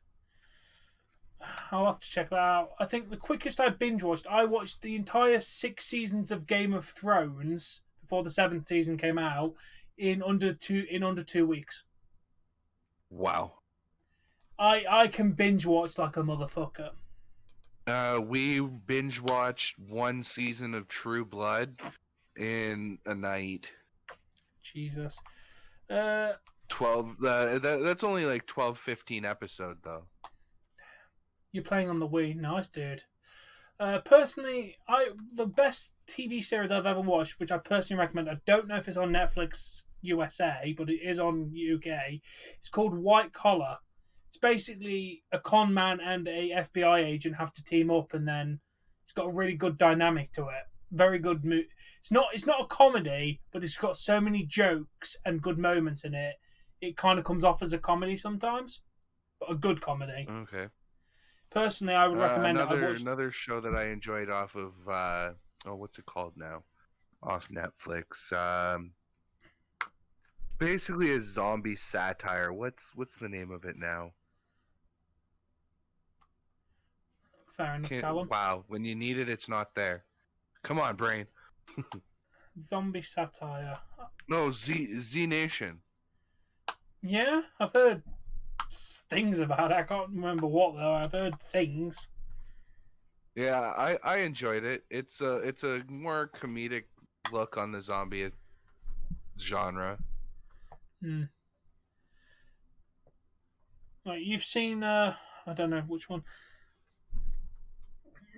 I'll have to check that out. I think the quickest I watched the entire 6 seasons of Game of Thrones before the 7th season came out in under 2 weeks. Wow. I can binge watch like a motherfucker. We binge watched 1 season of True Blood in a night. Jesus. 12. That's only 12, 15 episode though. You're playing on the Wii. Nice, dude. Personally, the best TV series I've ever watched, which I personally recommend, I don't know if it's on Netflix USA, but it is on UK. It's called White Collar. It's basically a con man and a FBI agent have to team up, and then it's got a really good dynamic to it. Very good. It's not a comedy, but it's got so many jokes and good moments in it. It kind of comes off as a comedy sometimes, but a good comedy. Okay. Personally, I would recommend another show that I enjoyed off of what's it called now? Off Netflix. Basically a zombie satire. What's the name of it now? Fair enough, Callum. Wow, when you need it, it's not there. Come on, brain. Zombie satire. No, Z Nation. Yeah, I've heard things about it. I can't remember what though. I've heard things. Yeah, I enjoyed it. It's a more comedic look on the zombie genre. Like you've seen, I don't know which one.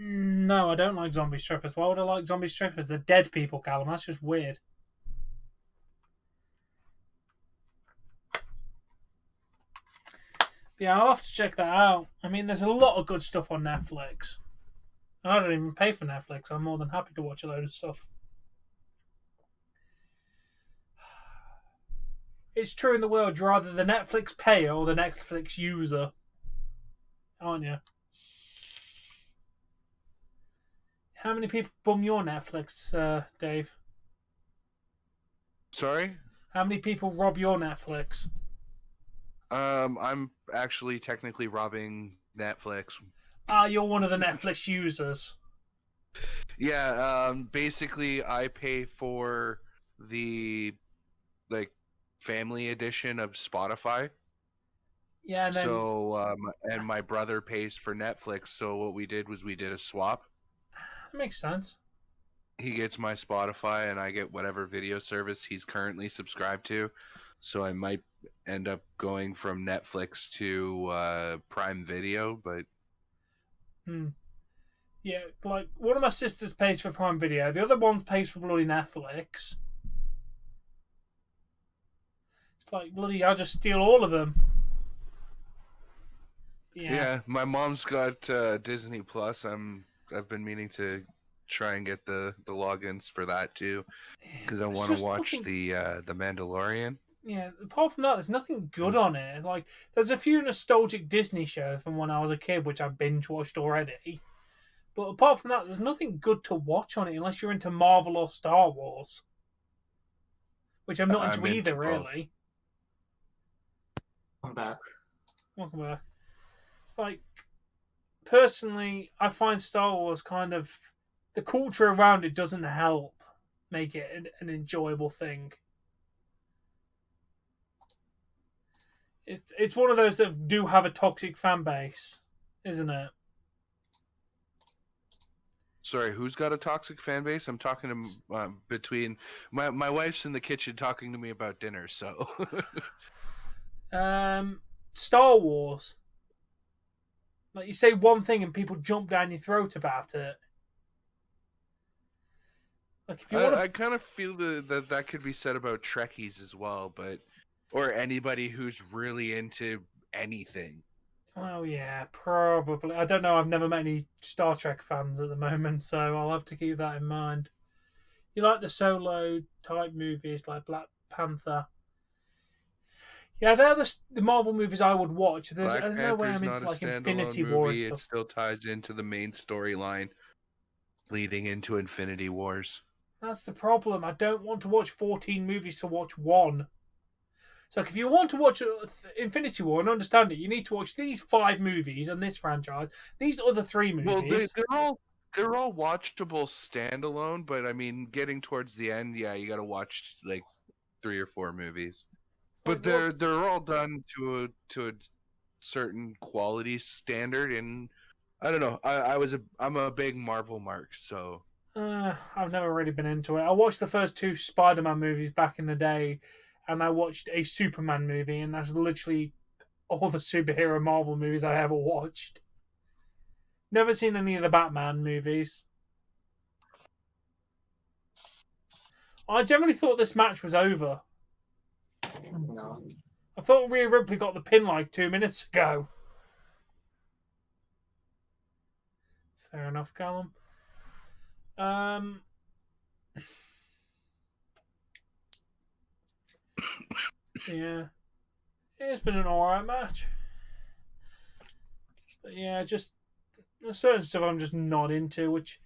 No, I don't like zombie strippers. Why would I like zombie strippers? They're dead people, Callum. That's just weird. Yeah, I'll have to check that out. I mean, there's a lot of good stuff on Netflix. And I don't even pay for Netflix. I'm more than happy to watch a load of stuff. It's true in the world. You're either the Netflix payer or the Netflix user. Aren't you? How many people bum your Netflix, Dave? Sorry? How many people rob your Netflix? I'm actually technically robbing Netflix. You're one of the Netflix users. Yeah, basically I pay for the family edition of Spotify. Yeah, and then and my brother pays for Netflix, so what we did was we did a swap. that makes sense. He gets my Spotify and I get whatever video service he's currently subscribed to. So I might end up going from Netflix to Prime Video, but yeah, like one of my sisters pays for Prime Video, the other one pays for bloody Netflix. It's like bloody, I'll just steal all of them. Yeah, my mom's got Disney Plus. I've been meaning to try and get the logins for that too, because I want to watch the Mandalorian. Yeah, apart from that, there's nothing good on it. Like, there's a few nostalgic Disney shows from when I was a kid, which I binge watched already. But apart from that, there's nothing good to watch on it unless you're into Marvel or Star Wars, which I'm not into either, really. I'm back. Welcome back. It's like, personally, I find Star Wars kind of, the culture around it doesn't help make it an enjoyable thing. It's one of those that do have a toxic fan base, isn't it? Sorry, who's got a toxic fan base? I'm talking to between my wife's in the kitchen talking to me about dinner. So, Star Wars. Like you say one thing and people jump down your throat about it. Like if you I kind of feel that could be said about Trekkies as well, or anybody who's really into anything. Well, yeah, probably. I don't know. I've never met any Star Trek fans at the moment, so I'll have to keep that in mind. You like the solo type movies like Black Panther? Yeah, they're the Marvel movies I would watch. There's no way I'm into like Infinity War. It still ties into the main storyline, leading into Infinity Wars. That's the problem. I don't want to watch 14 movies to watch one. So if you want to watch Infinity War and understand it, you need to watch these 5 movies and this franchise, these other 3 movies. Well, they're all watchable standalone, but I mean, getting towards the end, yeah, you got to watch like 3 or 4 movies. But they're all done to a certain quality standard, and I don't know. I'm a big Marvel mark, so. I've never really been into it. I watched the first 2 Spider-Man movies back in the day, and I watched a Superman movie, and that's literally all the superhero Marvel movies I ever watched. Never seen any of the Batman movies. I generally thought this match was over. No. I thought Rhea Ripley got the pin like 2 minutes ago. Fair enough, Callum. Yeah. It's been an alright match. But yeah, just there's certain stuff I'm just not into, which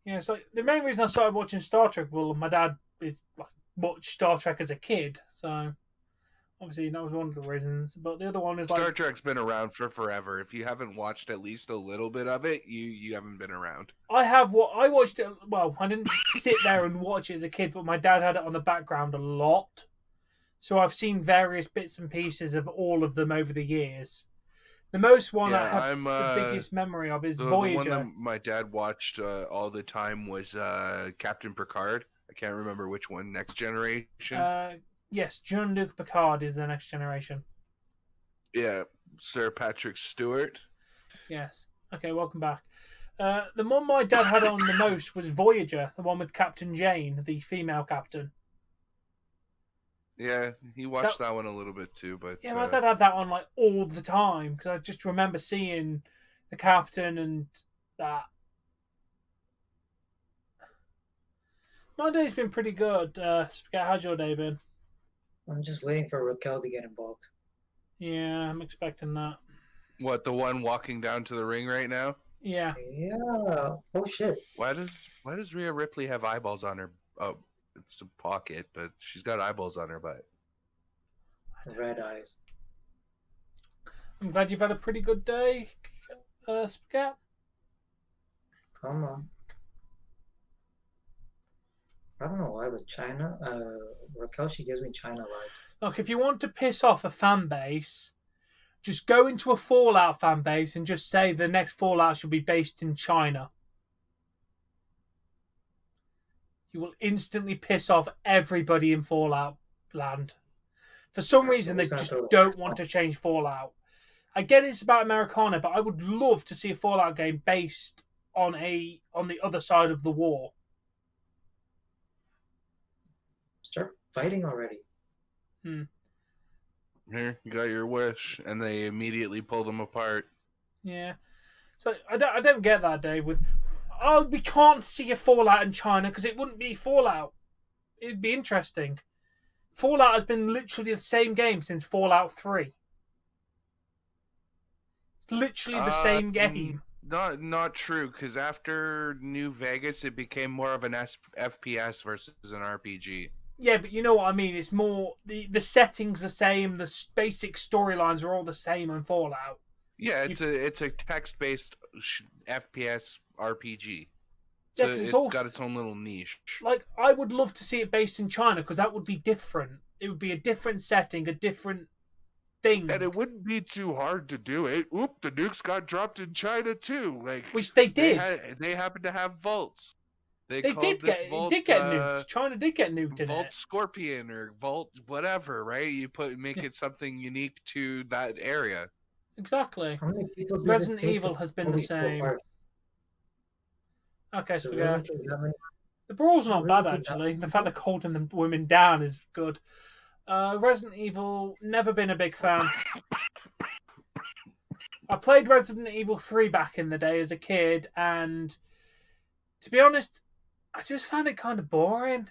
Yeah, so the main reason I started watching Star Trek, well, my dad watched Star Trek as a kid, so obviously that was one of the reasons. But the other one is Star Trek's been around for forever. If you haven't watched at least a little bit of it, you haven't been around. I watched it. Well, I didn't sit there and watch it as a kid, but my dad had it on the background a lot. So I've seen various bits and pieces of all of them over the years. The most one I have the biggest memory of is Voyager. The one that my dad watched all the time was Captain Picard. I can't remember which one. Next Generation. Yes, Jean-Luc Picard is the Next Generation. Yeah, Sir Patrick Stewart. Yes. Okay, welcome back. The one my dad had on the most was Voyager, the one with Captain Jane, the female captain. Yeah, he watched that one a little bit too, but yeah, my dad had that on like all the time because I just remember seeing the captain and that. My day's been pretty good. Spaghetti, how's your day been? I'm just waiting for Raquel to get involved. Yeah, I'm expecting that. What, the one walking down to the ring right now? Yeah. Yeah. Oh shit. Why does Rhea Ripley have eyeballs on her? Oh, it's a pocket, but she's got eyeballs on her butt. Red eyes. I'm glad you've had a pretty good day, Spaghetti. Come on. I don't know why with China. Raquel, she gives me China vibes. Look, if you want to piss off a fan base, just go into a Fallout fan base and just say the next Fallout should be based in China. You will instantly piss off everybody in Fallout land. For some reason, they just don't want to change Fallout. I get it's about Americana, but I would love to see a Fallout game based on the other side of the war. Start fighting already. Here, you got your wish, and they immediately pulled them apart. Yeah, so I don't get that, Dave. We can't see a Fallout in China because it wouldn't be Fallout. It'd be interesting. Fallout has been literally the same game since Fallout 3. It's literally the same game. Not true, because after New Vegas, it became more of an FPS versus an RPG. Yeah, but you know what I mean. It's more the settings the same. The basic storylines are all the same in Fallout. Yeah, it's a text-based FPS RPG. So yeah, it's got its own little niche. Like, I would love to see it based in China because that would be different. It would be a different setting, a different thing. And it wouldn't be too hard to do it. Oop, the nukes got dropped in China too. Which they did. They happen to have vaults. They did get nuked. China did get nuked in Vault it. Scorpion or Vault whatever, right? You make it something unique to that area. Exactly. How many people Resident Evil has been the same. Okay, so the brawl's not bad actually. The fact they're holding the women down is good. Resident Evil, never been a big fan. I played Resident Evil 3 back in the day as a kid, and to be honest, I just found it kind of boring.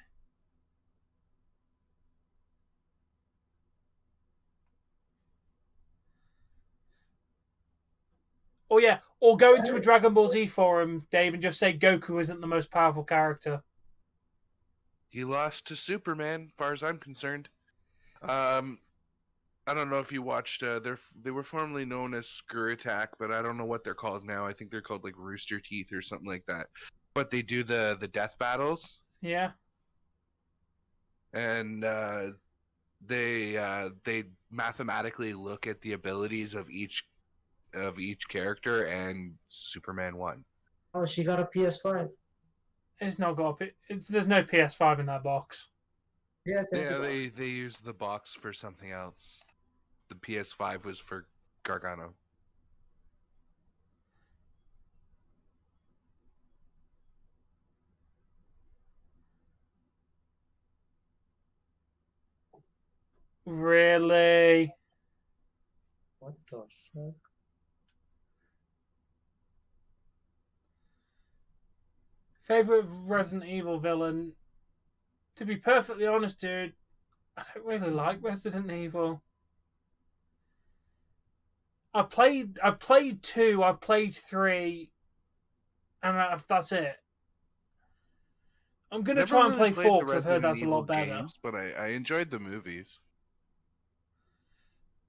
Oh yeah, or go into a Dragon Ball Z forum, Dave, and just say Goku isn't the most powerful character. He lost to Superman, as far as I'm concerned. I don't know if you watched. They were formerly known as Screw Attack, but I don't know what they're called now. I think they're called like Rooster Teeth or something like that. But they do the death battles. Yeah. And they mathematically look at the abilities of each character, and Superman won. Oh, she got a PS5. It's not got there's no PS5 in that box. Yeah, they used the box for something else. The PS5 was for Gargano. Really? What the fuck? Favorite Resident Evil villain? To be perfectly honest, dude, I don't really like Resident Evil. I've played 2, I've played 3, and that's it. I'm gonna Never try and really play played 4 the because I've heard Resident that's a Evil lot better. games, but I enjoyed the movies.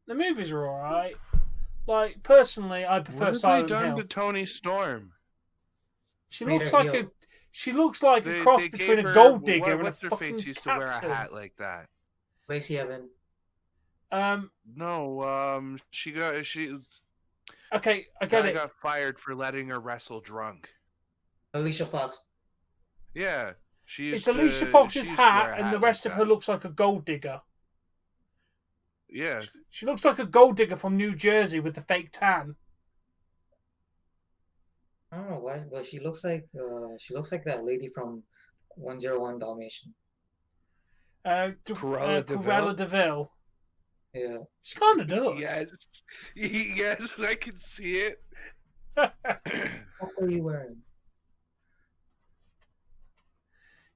The movies are alright. Like, personally, I prefer What have they Silent done Hill. to Tony Storm? She Made looks her like heel. a cross They between gave a her gold digger and a what's her face fucking used to wear a captain. hat like that. Lacey Evans. No, Okay, I get guy it. got fired for letting her wrestle drunk. Alicia Fox. Yeah, It's Alicia Fox's she used to wear hat, a and the hat rest like of her that. looks like a gold digger. Yeah, She looks like a gold digger from New Jersey with the fake tan. I don't know why, but she looks like that lady from 101 Dalmatian. Cruella Cruella DeVille. DeVille. Yeah. She kind of does. Yes, yes, I can see it. What are you wearing?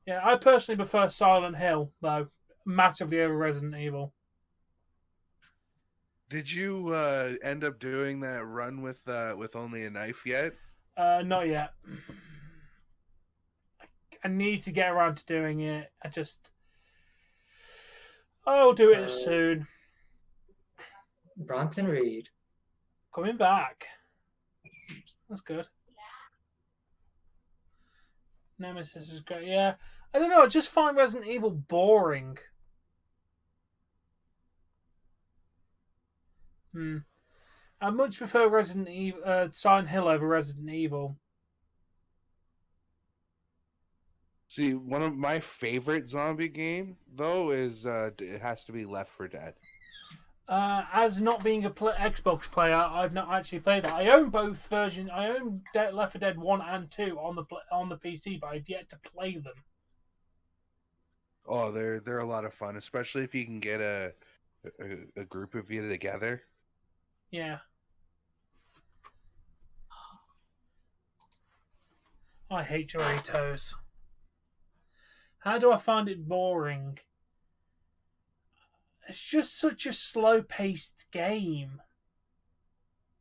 Yeah, I personally prefer Silent Hill, though, massively over Resident Evil. Did you end up doing that run with only a knife yet? Not yet. I need to get around to doing it. I'll do it soon. Bronson Reed. Coming back. That's good. Nemesis is great. Yeah. I don't know. I just find Resident Evil boring. I much prefer Resident Evil, Silent Hill over Resident Evil. See, one of my favorite zombie game though is it has to be Left 4 Dead. As not being a Xbox player, I've not actually played it. I own both versions. I own Left 4 Dead 1 and 2 on the PC, but I've yet to play them. Oh, they're a lot of fun, especially if you can get a group of you together. Yeah. I hate Doritos. How do I find it boring? It's just such a slow-paced game.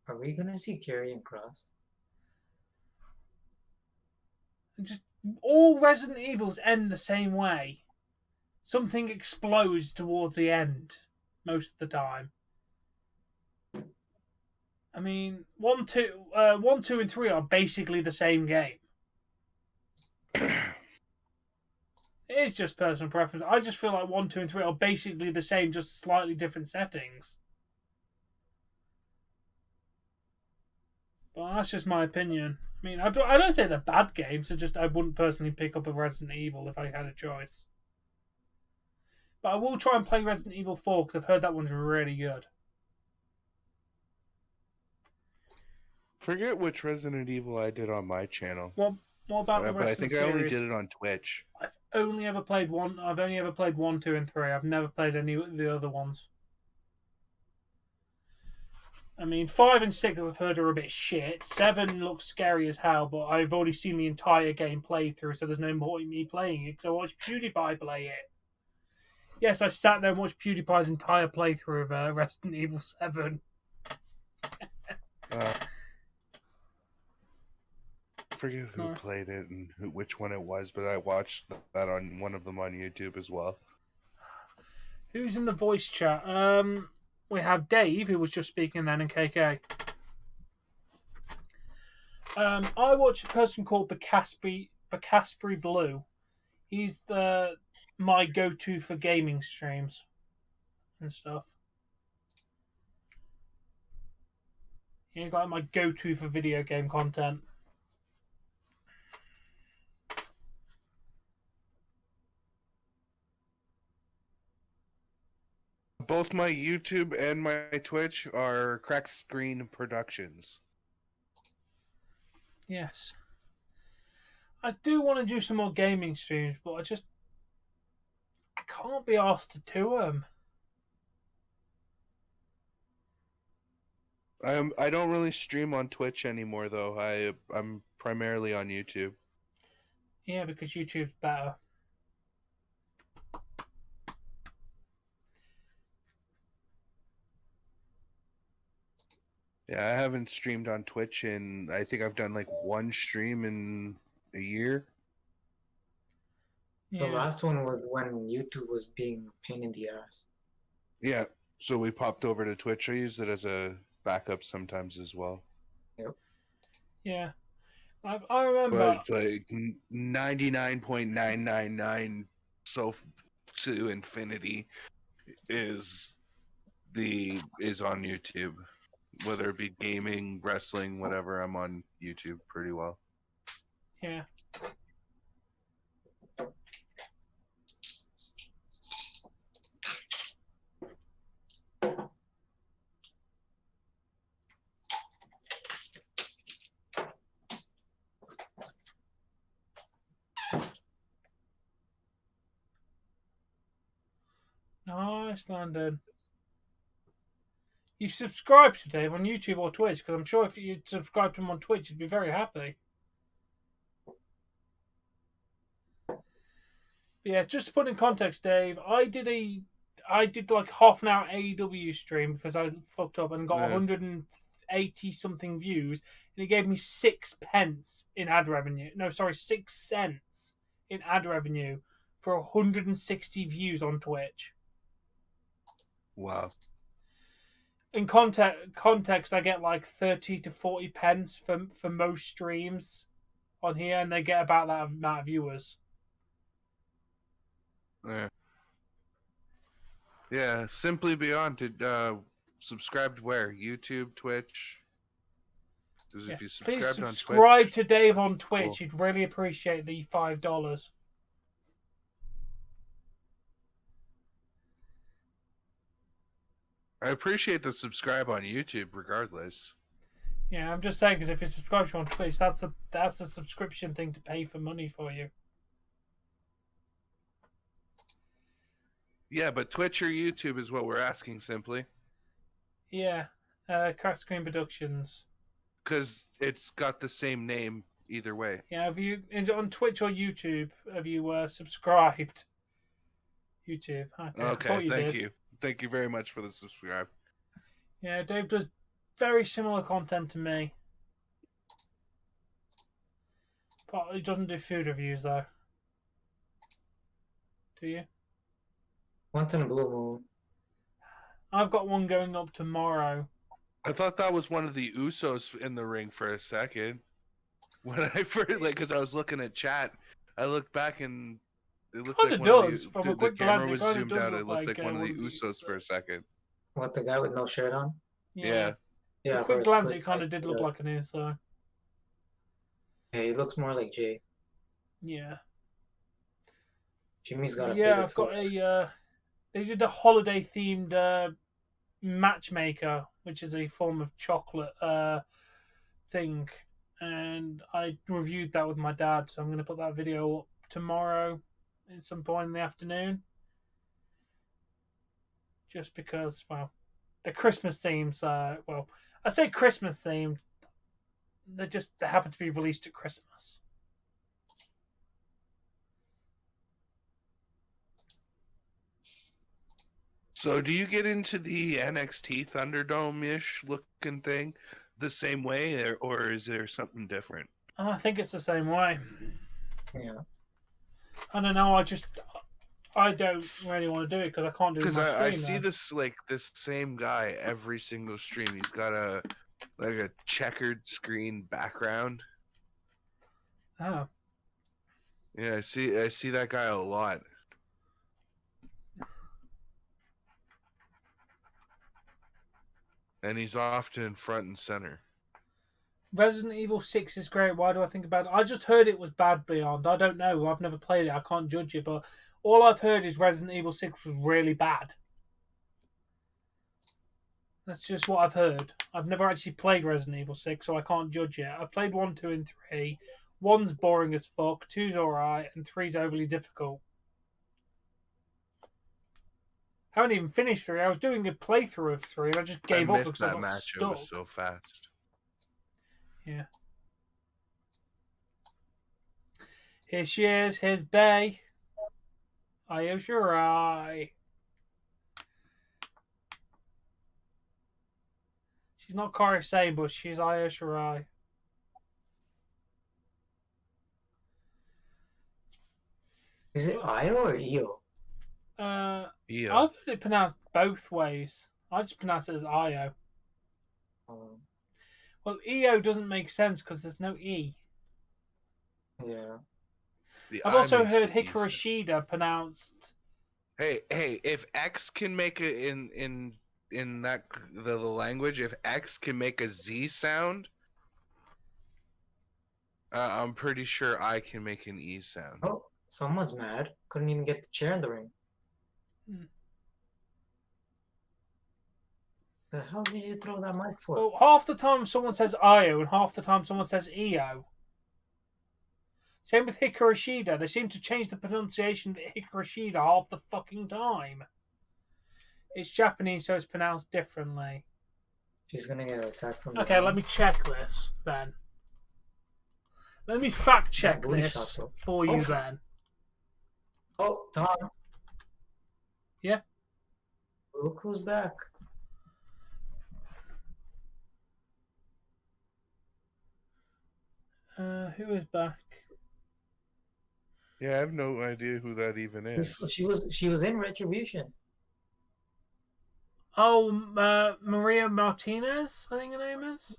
Are we gonna see Karrion Kross? Just all Resident Evils end the same way. Something explodes towards the end most of the time. I mean, 1, 2, and 3 are basically the same game. It's just personal preference. I just feel like 1, 2, and 3 are basically the same, just slightly different settings. But that's just my opinion. I mean, I don't say they're bad games. It's just I wouldn't personally pick up a Resident Evil if I had a choice. But I will try and play Resident Evil 4 because I've heard that one's really good. Forget which Resident Evil I did on my channel. What about the rest but I of the think I only series? did it on Twitch. I've only ever played 1, 2, and 3. I've never played any of the other ones. I mean, 5 and 6 I've heard are a bit shit. 7 looks scary as hell, but I've already seen the entire game played through, so there's no point in me playing it because I watched PewDiePie play it. Yes, I sat there and watched PewDiePie's entire playthrough of Resident Evil 7. I forget who played it and which one it was, but I watched that on one of them on YouTube as well. Who's in the voice chat? We have Dave, who was just speaking then, and KK. I watch a person called Bacaspery Blue. He's my go-to for gaming streams and stuff. He's like my go-to for video game content. Both my YouTube and my Twitch are Crack Screen Productions. Yes. I do want to do some more gaming streams, but I can't be asked to do them. I don't really stream on Twitch anymore though. I'm primarily on YouTube. Yeah, because YouTube's better. Yeah, I haven't streamed on Twitch in, I think I've done like one stream in a year. The Yeah. last one was when YouTube was being a pain in the ass. Yeah. So we popped over to Twitch. I use it as a backup sometimes as well. Yep. Yeah. I remember. But like 99.999 so to infinity is on YouTube. Whether it be gaming, wrestling, whatever, I'm on YouTube pretty well. Yeah. Nice, Landon. You subscribed to Dave on YouTube or Twitch? Because I'm sure if you subscribed to him on Twitch, you'd be very happy. But yeah, just to put in context, Dave, I did like half an hour AEW stream because I fucked up and got 180 something views, and it gave me 6 pence in ad revenue. No, sorry, 6 cents in ad revenue for 160 views on Twitch. Wow. In context, I get like 30 to 40 pence for most streams on here, and they get about that amount of viewers. Yeah. Yeah. Simply Beyond to subscribe to where? YouTube, Twitch. Because if you Please subscribed subscribe on Twitch, to Dave on Twitch. cool. You'd really appreciate the $5. I appreciate the subscribe on YouTube regardless. Yeah, I'm just saying because if you subscribe to on Twitch, that's a subscription thing to pay for money for you. Yeah, but Twitch or YouTube is what we're asking simply. Yeah, Crack Screen Productions. Because it's got the same name either way. Yeah, is it on Twitch or YouTube? Have you subscribed? YouTube. Okay, thank you. Thank you very much for the subscribe. Yeah, Dave does very similar content to me. But he doesn't do food reviews, though. Do you? Once in a blue moon. I've got one going up tomorrow. I thought that was one of the Usos in the ring for a second. When I first, because I was looking at chat, I looked back and it looked like one of from a quick glance, the camera was zoomed out. It looked like one of the Usos for a second. What, the guy with no shirt on? Yeah. Yeah. At a quick glance, it kind of did look like an Uso. Yeah, he looks more like Jay. Yeah. Jimmy's got a bigger I've got a. They did a holiday themed matchmaker, which is a form of chocolate thing, and I reviewed that with my dad. So I'm going to put that video up tomorrow at some point in the afternoon, just because, well, the Christmas themes. Well, I say Christmas themed. They happen to be released at Christmas. So do you get into the NXT Thunderdome-ish looking thing the same way, or is there something different? I think it's the same way. Yeah. I don't know. I don't really want to do it because I can't do it. Because I see this same guy every single stream. He's got a checkered screen background. Oh. Yeah, I see that guy a lot. And he's often front and center. Resident Evil 6 is great. Why do I think about it? I just heard it was bad, Beyond. I don't know. I've never played it. I can't judge it. But all I've heard is Resident Evil 6 was really bad. That's just what I've heard. I've never actually played Resident Evil 6, so I can't judge it. I've played 1, 2, and 3. 1's boring as fuck. 2's alright. And 3's overly difficult. I haven't even finished 3. I was doing a playthrough of 3 and I just gave up because I got match. stuck. It was so fast. Yeah. Here she is. Here's Bay. Io Shirai. She's not Kairi Sane, but she's Io Shirai. Is it Io or Io? I've Yeah. heard it pronounced both ways. I just pronounce it as Io. Well, EO doesn't make sense because there's no E. Yeah. I've also heard Hikaru Shida pronounced. Hey, if X can make it in that the language, if X can make a Z sound, I'm pretty sure I can make an E sound. Oh, someone's mad. Couldn't even get the chair in the ring. The hell did you throw that mic for? Well, half the time someone says Io and half the time someone says EO. Same with Hikaru Shida. They seem to change the pronunciation of Hikaru Shida half the fucking time. It's Japanese, so it's pronounced differently. She's gonna get attacked from Okay, let me check this then. Let me fact check this for you then. Oh, Tom. Yeah? Look who's back. Who is back? Yeah, I have no idea who that even is. She was in Retribution. Oh, Maria Martinez, I think her name is.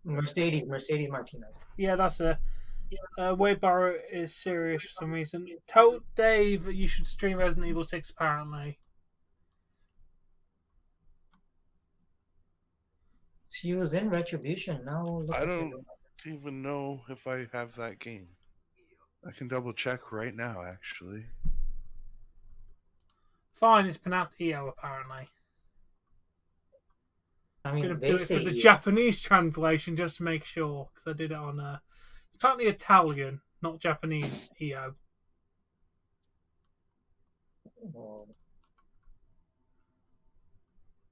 Mercedes Martinez. Yeah, that's her. Wade Barrett is serious for some reason. Tell Dave you should stream Resident Evil 6 apparently. She was in Retribution. Now look I don't even know if I have that game. I can double check right now, actually. Fine, it's pronounced EO apparently. I mean, I'm gonna they do it say for the EO. Japanese translation just to make sure, because I did it on it's apparently Italian, not Japanese EO. Oh.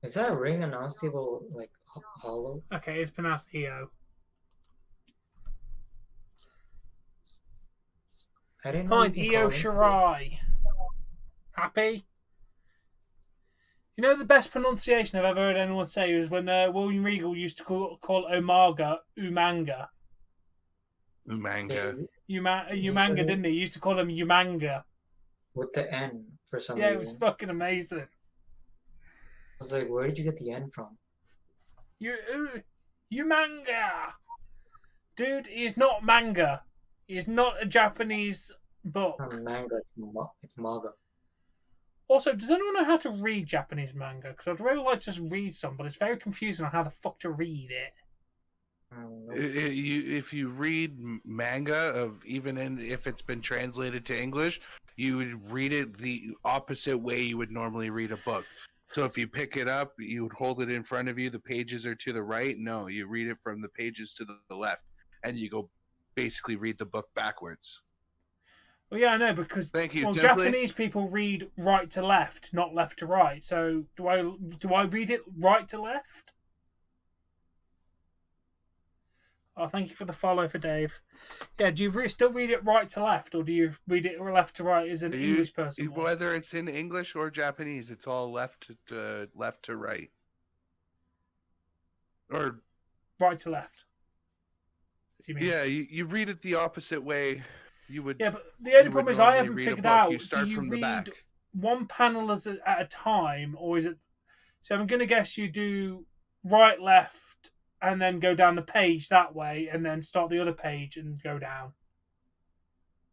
Is that ring announce table like hollow? Okay, it's pronounced EO. I didn't know. Fine, Io Shirai. Happy? You know the best pronunciation I've ever heard anyone say was when William Regal used to call Umaga Umanga. Umanga. Umanga, didn't he? He used to call him Umanga. With the N for some reason. reason. Yeah, it was fucking amazing. I was like, where did you get the N from? Umanga! Dude, he's not manga. He's not a Japanese book. Manga, it's manga. Also, does anyone know how to read Japanese manga? Because I'd really like to just read some, but it's very confusing on how the fuck to read it. If you read manga, if it's been translated to English, you would read it the opposite way you would normally read a book. So if you pick it up, you would hold it in front of you. The pages are to the right. No, you read it from the pages to the left, and you go basically read the book backwards. Well, yeah, I know, because Thank you, Japanese people read right to left, not left to right. So do I read it right to left? Oh, thank you for the follow for Dave. Yeah, do you still read it right to left, or do you read it left to right as an English person? Whether it's in English or Japanese, it's all left to right. Or right to left. What do you mean? Yeah, you read it the opposite way. You would. Yeah, but the only problem is I haven't figured out. You start do you from read the back. one panel at a time, or is it? So I'm going to guess you do right, left, and then go down the page that way, and then start the other page and go down.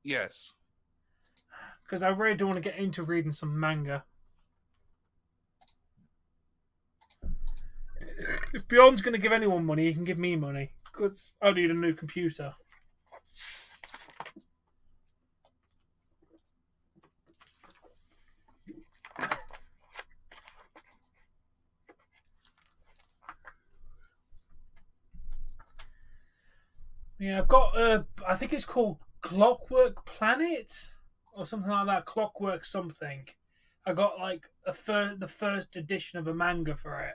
Yes. Because I really don't want to get into reading some manga. If Beyond's going to give anyone money, he can give me money. Because I need a new computer. Yeah, I've got, I think it's called Clockwork Planet or something like that. Clockwork something. I got like the first edition of a manga for it.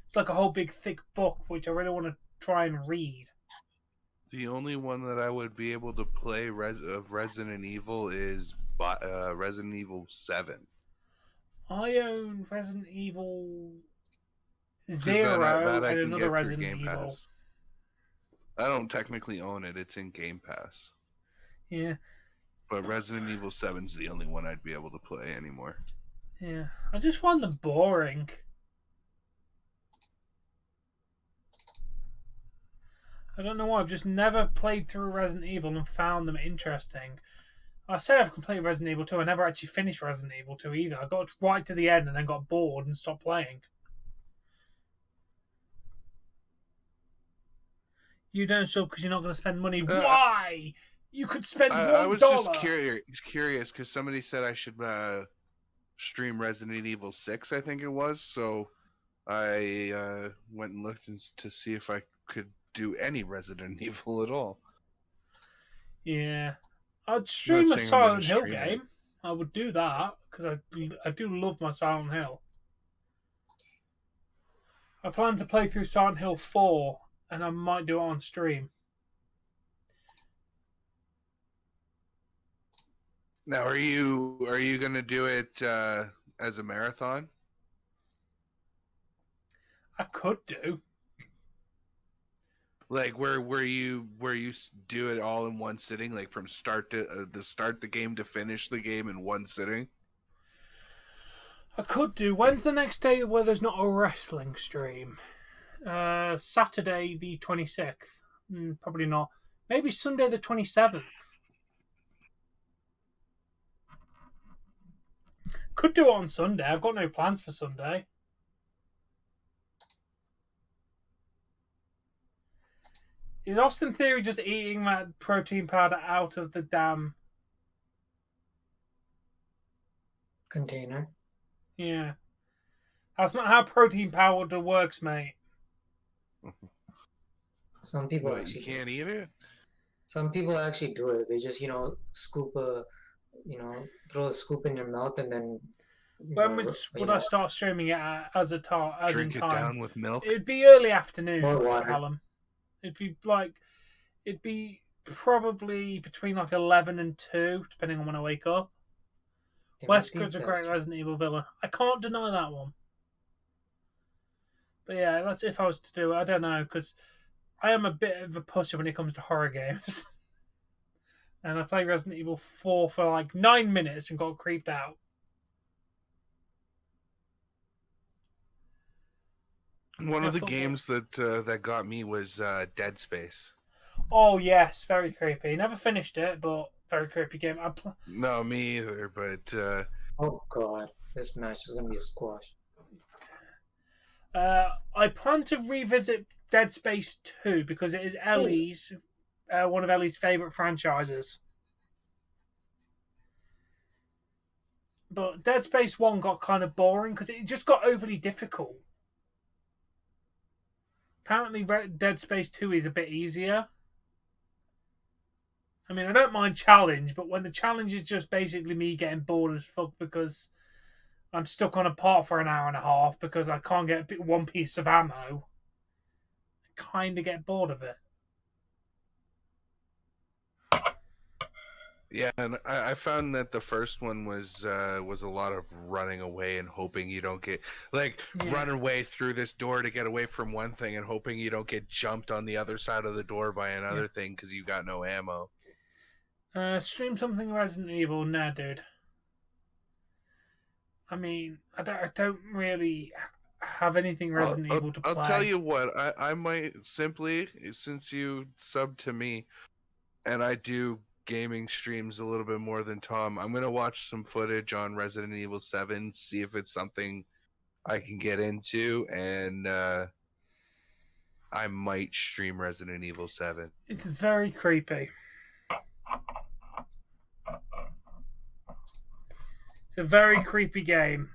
It's like a whole big thick book, which I really want to try and read. The only one that I would be able to play of Resident Evil is Resident Evil 7. I own Resident Evil 0 and another Resident Evil. I don't technically own it. It's in Game Pass. Yeah. But Resident Evil 7's the only one I'd be able to play anymore. Yeah, I just find them boring. I don't know why. I've just never played through Resident Evil and found them interesting. I say I've completed Resident Evil 2. I never actually finished Resident Evil 2 either. I got right to the end and then got bored and stopped playing. You don't sub because you're not going to spend money. Why? You could spend $1. I was just curious because somebody said I should stream Resident Evil 6, I think it was. So I went and looked to see if I could do any Resident Evil at all. Yeah. I'd stream a Silent Hill game. I would do that because I do love my Silent Hill. I plan to play through Silent Hill 4 and I might do it on stream. Now, are you gonna do it as a marathon? I could do. Like where you do it all in one sitting, like from start to start the game to finish the game in one sitting. I could do. When's the next day where there's not a wrestling stream? Saturday the 26th. Probably not. Maybe Sunday the 27th. Could do it on Sunday. I've got no plans for Sunday. Is Austin Theory just eating that protein powder out of the damn container? Yeah. That's not how protein powder works, mate. Some people actually can't eat it. Some people actually do it. They just, scoop throw a scoop in your mouth and then. When would I start streaming it as a drink it down with milk? It'd be early afternoon, More water. Callum. It'd be probably between like 11 and 2, depending on when I wake up. Wesker's a great Resident Evil villain. I can't deny that one. But yeah, that's if I was to do it. I don't know, because I am a bit of a pussy when it comes to horror games. And I played Resident Evil 4 for like 9 minutes and got creeped out. One of the games that got me was Dead Space. Oh yes, very creepy. Never finished it, but very creepy game. No, me either. But oh god, this match is gonna be a squash. I plan to revisit Dead Space 2 because it is Ellie's one of Ellie's favorite franchises. But Dead Space 1 got kind of boring because it just got overly difficult. Apparently, Dead Space 2 is a bit easier. I mean, I don't mind challenge, but when the challenge is just basically me getting bored as fuck because I'm stuck on a part for an hour and a half because I can't get one piece of ammo, I kind of get bored of it. Yeah, and I found that the first one was a lot of running away and hoping you don't get run away through this door to get away from one thing and hoping you don't get jumped on the other side of the door by another thing because you got no ammo. Stream something Resident Evil, nah, dude. I mean, I don't really have anything Resident Evil to play. I'll tell you what, I might simply, since you sub to me, and I do gaming streams a little bit more than Tom, I'm gonna watch some footage on Resident Evil 7, see if it's something I can get into, and I might stream Resident Evil 7. It's very creepy. It's a very creepy game.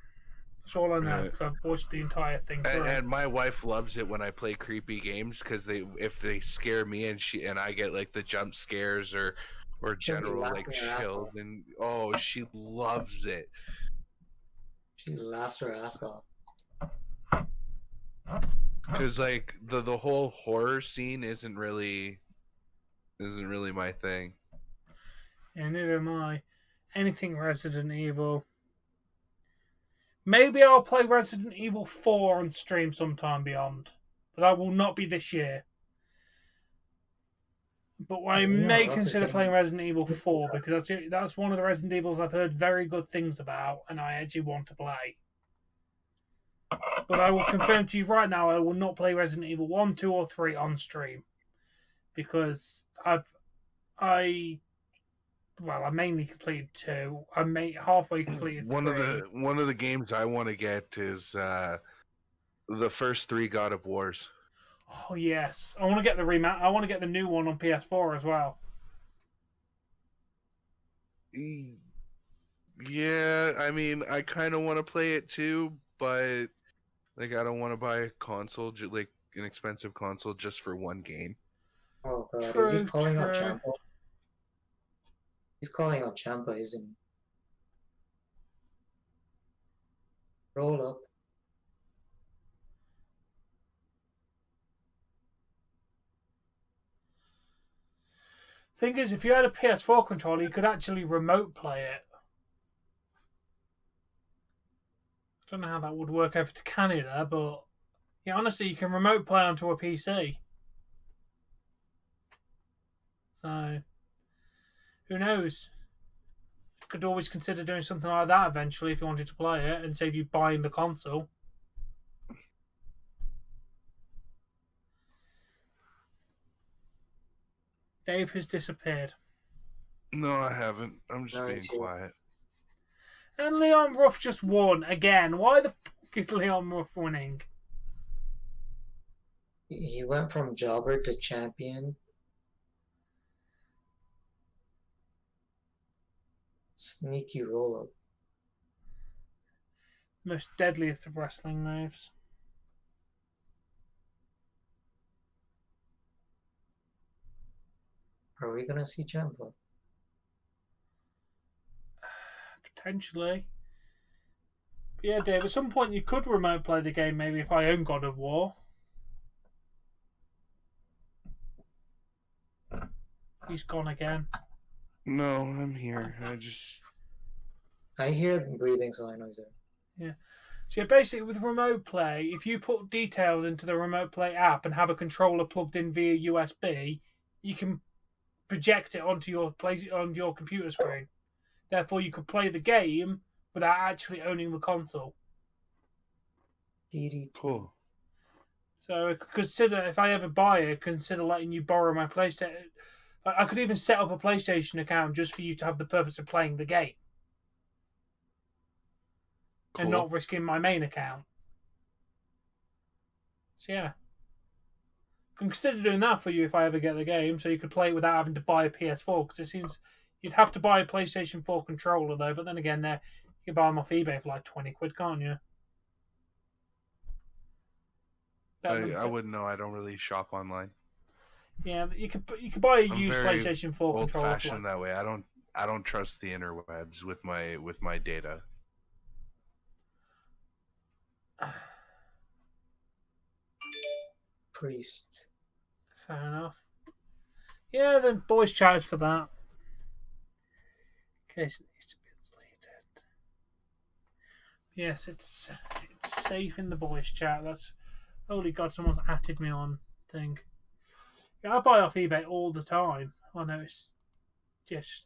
That's all I know because I've watched the entire thing. And my wife loves it when I play creepy games because if they scare me and I get like the jump scares or general like chills, and she loves it. She laughs her ass off. Because like the whole horror scene isn't really my thing. Yeah, neither am I. Anything Resident Evil. Maybe I'll play Resident Evil 4 on stream sometime beyond. But that will not be this year. But I Yeah, may Ruff is consider getting playing Resident Evil 4 because that's one of the Resident Evils I've heard very good things about, and I actually want to play. But I will confirm to you right now, I will not play Resident Evil 1, 2, or 3 on stream because I mainly completed 2. I halfway completed 3. One of the games I want to get is the first 3 God of Wars. Oh yes, I want to get the I want to get the new one on PS4 as well. Yeah, I mean, I kind of want to play it too, but like, I don't want to buy a console, like an expensive console, just for one game. Oh god, True, is he calling out true. Champa? He's calling out Champa, isn't he? Roll up. Thing is, if you had a PS4 controller, you could actually remote play it. I don't know how that would work over to Canada, but yeah, honestly, you can remote play onto a PC. So, who knows? You could always consider doing something like that eventually if you wanted to play it and save you buying the console. Dave has disappeared. No, I haven't. I'm just being quiet. And Leon Ruff just won again. Why the fuck is Leon Ruff winning? He went from jobber to champion. Sneaky roll up. Most deadliest of wrestling moves. Are we gonna see Champa? Potentially. But yeah, Dave, at some point you could remote play the game maybe if I own God of War. He's gone again. No, I'm here. I hear them breathing, so I know he's there. Yeah. So yeah, basically with remote play, if you put details into the remote play app and have a controller plugged in via USB, you can project it onto your computer screen. Therefore, you could play the game without actually owning the console. Cool. So consider, if I ever buy it, consider letting you borrow my PlayStation. I could even set up a PlayStation account just for you to have the purpose of playing the game. Cool. And not risking my main account. So yeah. Consider doing that for you if I ever get the game, so you could play it without having to buy a PS4, because it seems you'd have to buy a PlayStation 4 controller though, but then again, you can buy them off eBay for like 20 quid, can't you? I wouldn't know. I don't really shop online. Yeah, you could buy a used PlayStation 4 controller. Old-fashioned that way. I don't trust the interwebs with my data. Priest. Fair enough. Yeah, then voice chats for that. In case it needs to be deleted. Yes, it's safe in the voice chat. That's holy god, someone's atted me on thing. Yeah, I buy off eBay all the time. I know it's just.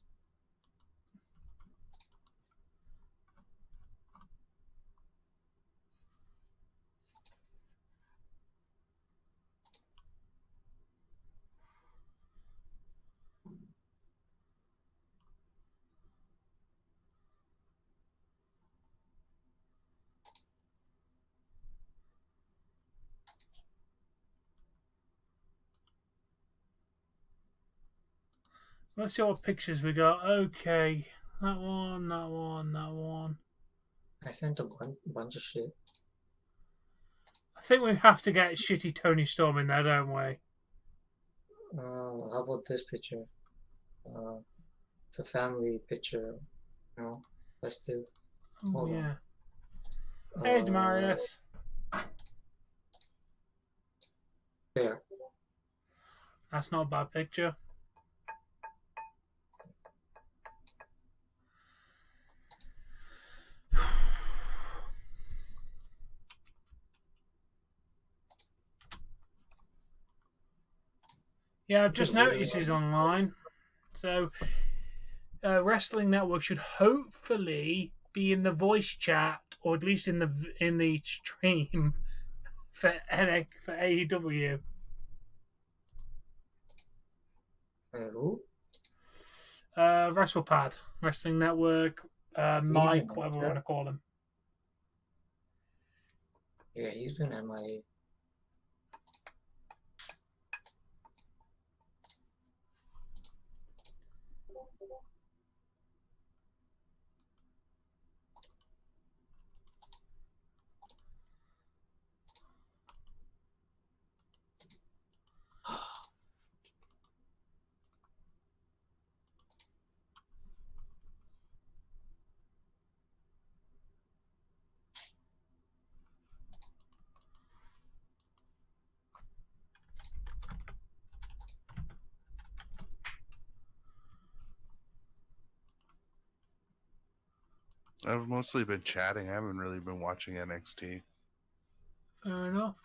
Let's see what pictures we got. Okay. That one, that one, that one. I sent a bunch of shit. I think we have to get shitty Tony Storm in there, don't we? How about this picture? It's a family picture. No, let's do. Oh, yeah. Hey, Demarius. There. That's not a bad picture. Yeah, I've just noticed he's online. So, Wrestling Network should hopefully be in the voice chat, or at least in the stream for AEW. Who? WrestlePad, Wrestling Network, Mike, whatever we want to call him. Yeah, he's been MIA. I've mostly been chatting. I haven't really been watching NXT. Fair enough.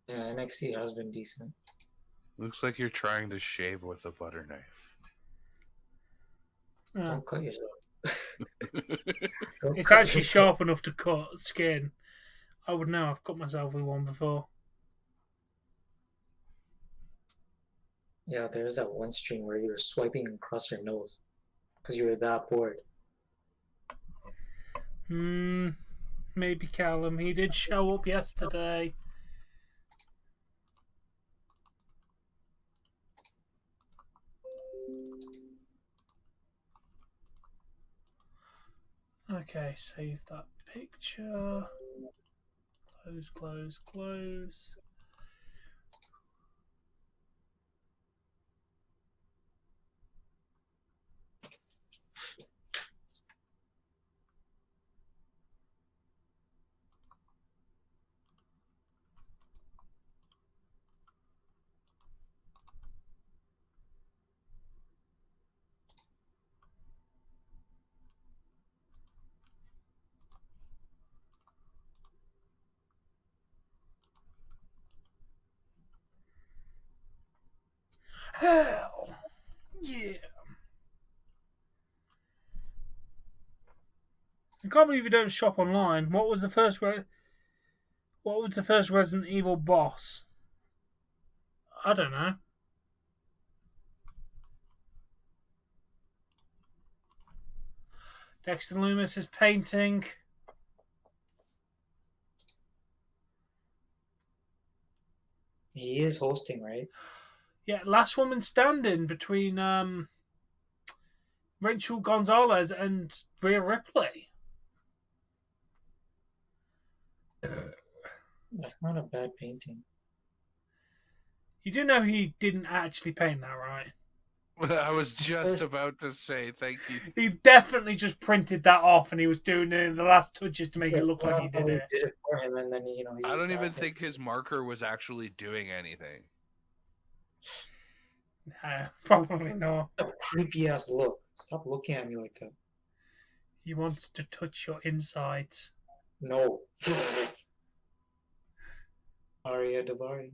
Yeah, NXT has been decent. Looks like you're trying to shave with a butter knife. Don't cut yourself. It's actually sharp enough to cut skin. I would know. I've cut myself with one before. Yeah, there's that one stream where you were swiping across your nose because you were that bored. Maybe Callum. He did show up yesterday. Okay, save that picture. Close, close, close. Hell yeah! I can't believe you don't shop online. What was the first Resident Evil boss? I don't know. Dexter Loomis is painting. He is hosting, right? Yeah, last woman standing between Rachel Gonzalez and Rhea Ripley. That's not a bad painting. You do know he didn't actually paint that, right? I was just about to say thank you. He definitely just printed that off, and he was doing the last touches to make it look like he did it. Did it for him, and then I don't even think his marker was actually doing anything. No, probably not. A creepy ass look. Stop looking at me like that. He wants to touch your insides. No. Arya Dabari.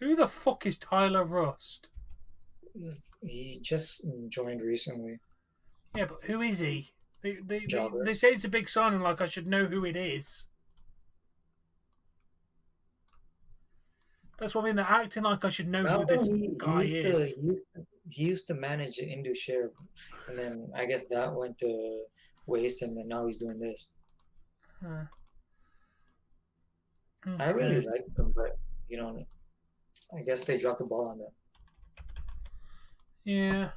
Who the fuck is Tyler Rust? He just joined recently. Yeah, but who is he? They say it's a big signing, like I should know who it is. That's what I mean. They're acting like I should know who this guy is. He used to manage Indus-Share, and then I guess that went to waste, and then now he's doing this. Okay. I really like them, but I guess they dropped the ball on that. Yeah.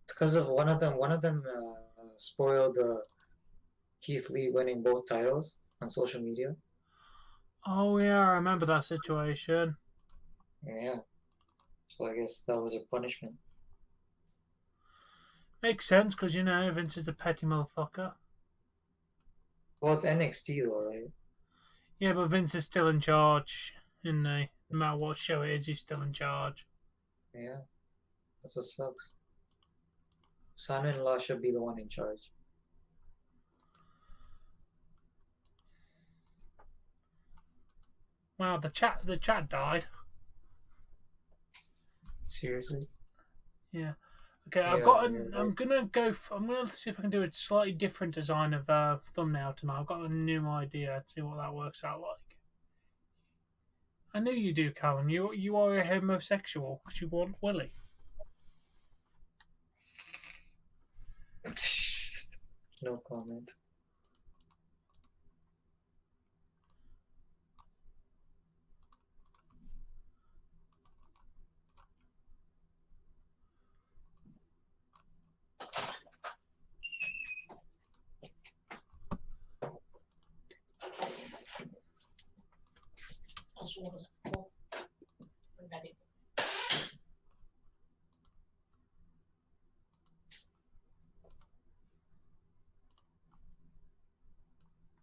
It's because of one of them spoiled Keith Lee winning both titles on social media. Oh yeah, I remember that situation. Yeah. So I guess that was a punishment. Makes sense, because Vince is a petty motherfucker. Well, it's NXT though, right? Yeah, but Vince is still in charge, isn't he? No matter what show it is, he's still in charge. Yeah. That's what sucks. Son-in-law should be the one in charge. Wow, the chat died. Seriously? Yeah. Okay, Yeah, I've got. yeah, I'm gonna go. I'm gonna see if I can do a slightly different design of thumbnail tonight. I've got a new idea. See what that works out like. I knew you do, Callum. You are a homosexual because you want Willie. No comment.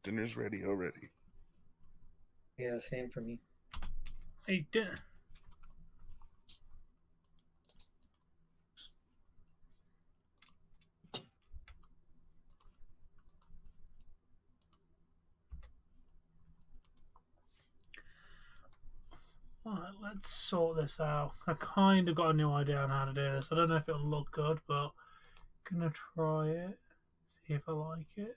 Dinner's ready already. Yeah, same for me. Hey, dinner. Alright, let's sort this out. I kind of got a new idea on how to do this. I don't know if it'll look good, but I'm gonna try it. See if I like it.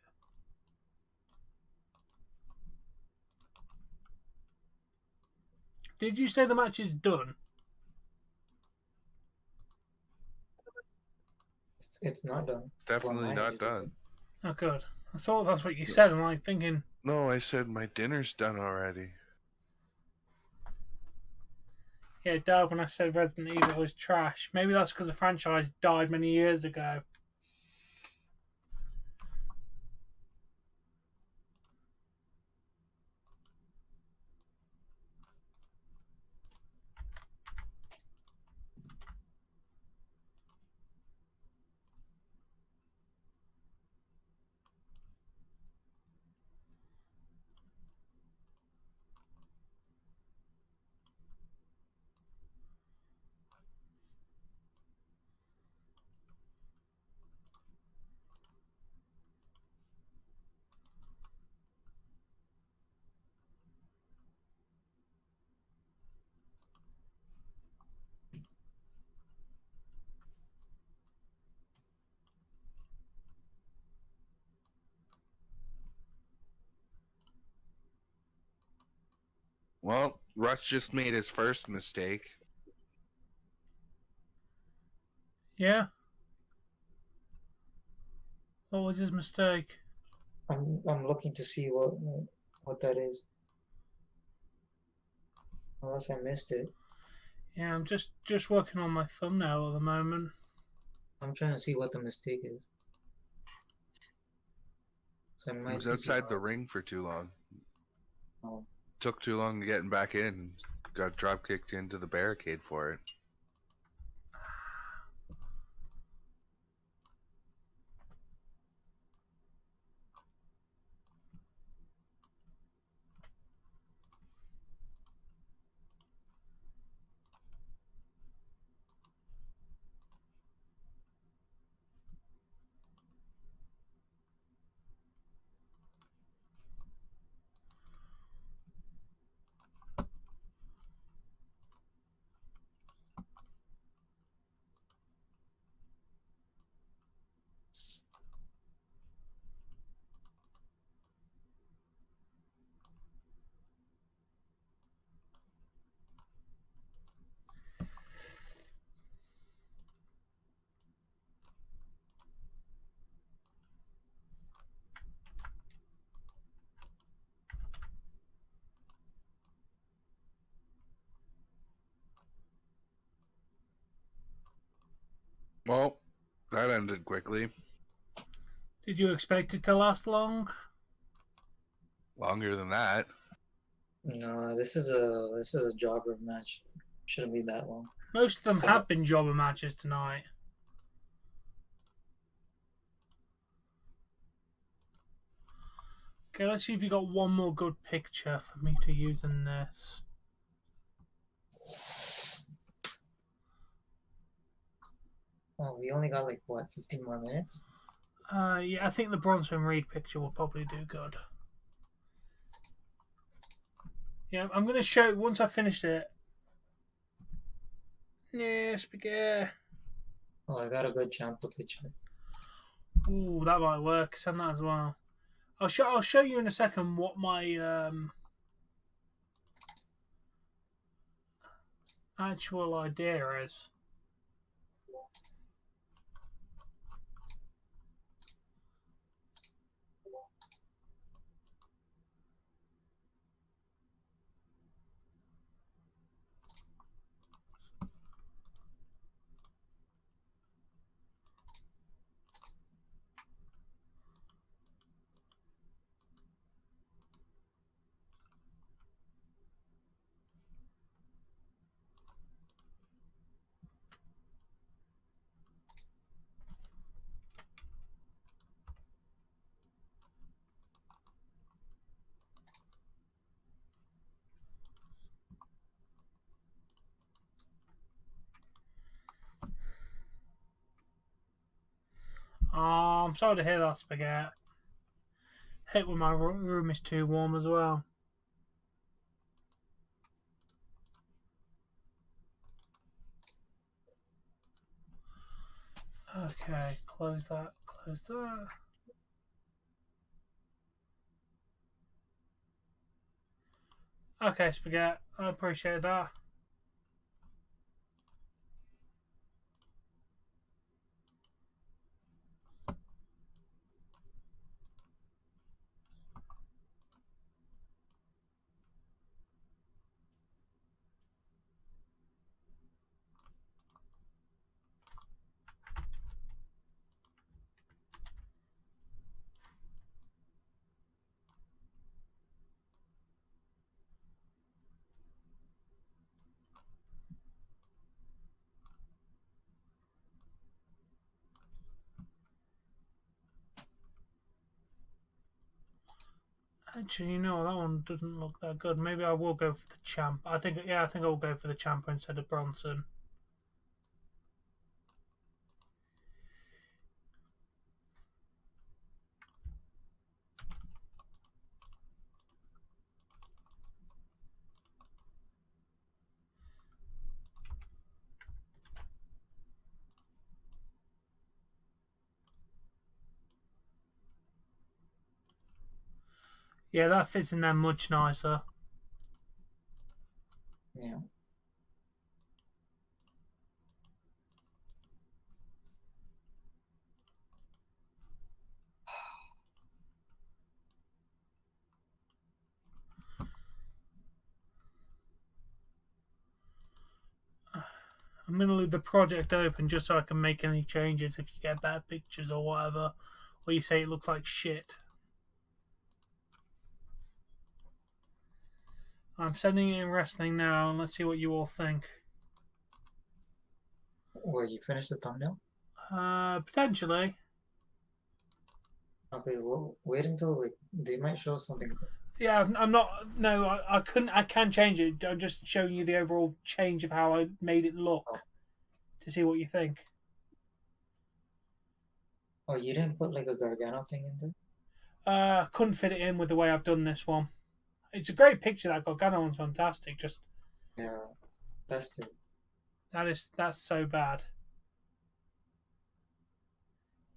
Did you say the match is done? It's not done. Definitely not done. Oh, good. I thought that's what you said. I'm like thinking. No, I said my dinner's done already. Yeah, it died when I said Resident Evil is trash. Maybe that's because the franchise died many years ago. Well, Russ just made his first mistake. Yeah. What was his mistake? I'm looking to see what that is. Unless I missed it. Yeah, I'm just working on my thumbnail at the moment. I'm trying to see what the mistake is. So He was outside the ring for too long. Oh. Took too long to get back in. Got drop kicked into the barricade for it. Well, that ended quickly. Did you expect it to last long? Longer than that. No, this is a jobber match. Shouldn't be that long. Most of them have been jobber matches tonight. Okay, let's see if you got one more good picture for me to use in this. Oh, we only got like what, 15 more minutes? Yeah, I think the Bronson Reed picture will probably do good. Yeah, I'm gonna show once I finished it. Yeah, spaghetti. Oh, I got a good Champa picture. Ooh, that might work. Send that as well. I'll show you in a second what my actual idea is. Oh, I'm sorry to hear that, spaghetti. Hate when my room is too warm as well. Okay, close that, close that. Okay, spaghetti, I appreciate that. Actually, you know, that one doesn't look that good. Maybe I will go for the champ. I think I will go for the champ instead of Bronson. Yeah, that fits in there much nicer. Yeah. I'm going to leave the project open just so I can make any changes if you get bad pictures or whatever, or you say it looks like shit. I'm sending it in wrestling now, and let's see what you all think. Well, you finished the thumbnail? Potentially. Okay, well, wait until like they might show something. Yeah, I'm not. No, I couldn't. I can change it. I'm just showing you the overall change of how I made it look to see what you think. Oh, you didn't put like a Gargano thing in there? Couldn't fit it in with the way I've done this one. It's a great picture. That Gargano one's fantastic. Just Yeah, best it. that's so bad.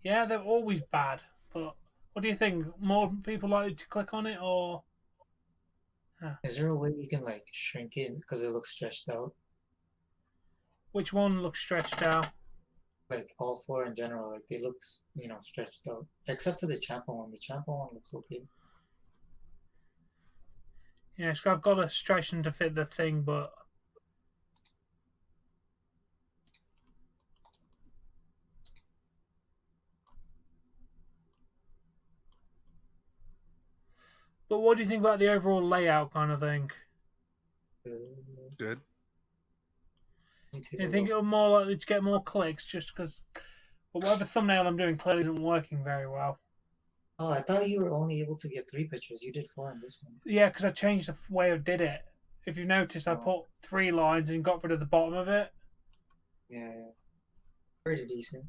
Yeah, they're always bad. But what do you think? More people likely to click on it, or Is there a way you can like shrink it because it looks stretched out? which one looks stretched out? Like all four in general, like they look, stretched out. Except for the Champa one. The Champa one looks okay. Yeah, so I've got a stretch them to fit the thing, but what do you think about the overall layout kind of thing? Good. Do you think it'll more likely to get more clicks just because whatever thumbnail I'm doing clearly isn't working very well? Oh, I thought you were only able to get 3 pictures. You did 4 on this one. Yeah, because I changed the way I did it. If you've noticed, I put 3 lines and got rid of the bottom of it. Yeah, yeah. Pretty decent.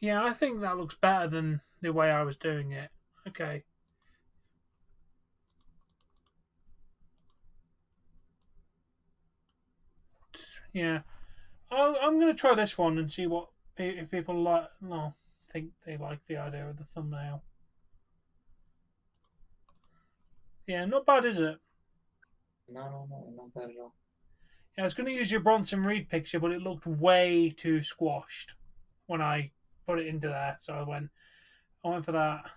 Yeah, I think that looks better than the way I was doing it. Okay. Yeah. I'm going to try this one and see what if people like. No, think they like the idea of the thumbnail. Yeah, not bad, is it? No, not bad at all. Yeah, I was going to use your Bronson Reed picture, but it looked way too squashed when I put it into there. So I went for that.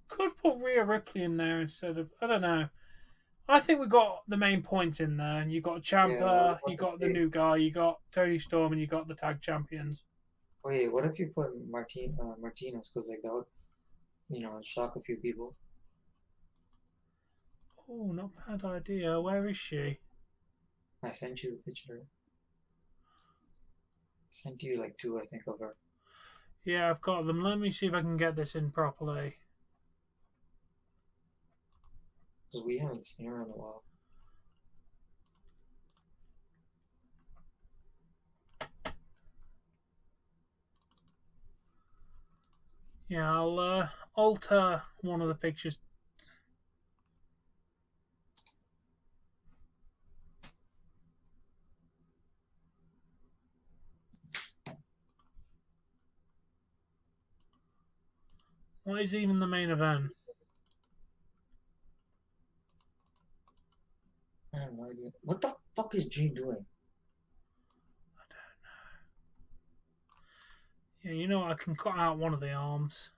Could put Rhea Ripley in there instead of, I don't know. I think we got the main points in there. And you got Yeah, what Ciampa, you about the got the big? new guy, you got Tony Storm, and you got the tag champions. Wait, what if you put Martinez? Because like that would, shock a few people. Oh, not bad idea. Where is she? I sent you the picture. I sent you like two, I think, of her. Yeah, I've got them. Let me see if I can get this in properly. Because we haven't seen her in a while. Yeah, I'll alter one of the pictures. What is even the main event? I have no idea. What the fuck is Dream doing? Yeah, you know, I can cut out one of the arms.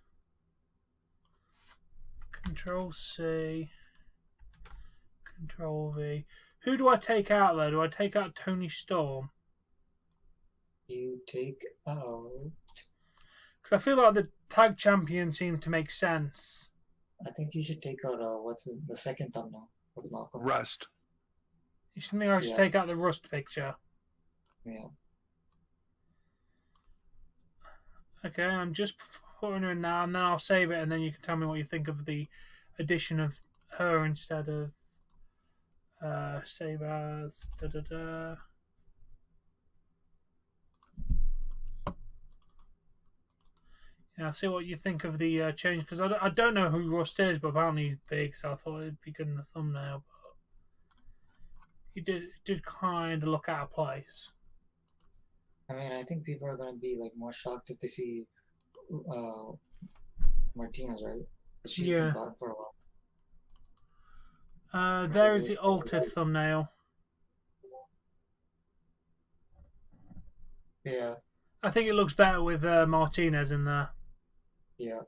Control C. Control V. Who do I take out though? Do I take out Tony Storm? You take out. Because I feel like the tag champion seemed to make sense. I think you should take out the second thumbnail with Malcolm. Rust. You think I should take out the Rust picture? Yeah. Okay, I'm just putting her in now, and then I'll save it, and then you can tell me what you think of the addition of her instead of save as da da da. Yeah, I'll see what you think of the change, because I don't know who Rust is, but apparently he's big, so I thought it'd be good in the thumbnail. But he did kind of look out of place. I mean, I think people are gonna be like more shocked if they see Martinez, right? She's been bottom for a while. There is the altered thumbnail. Yeah. I think it looks better with Martinez in there. Yeah.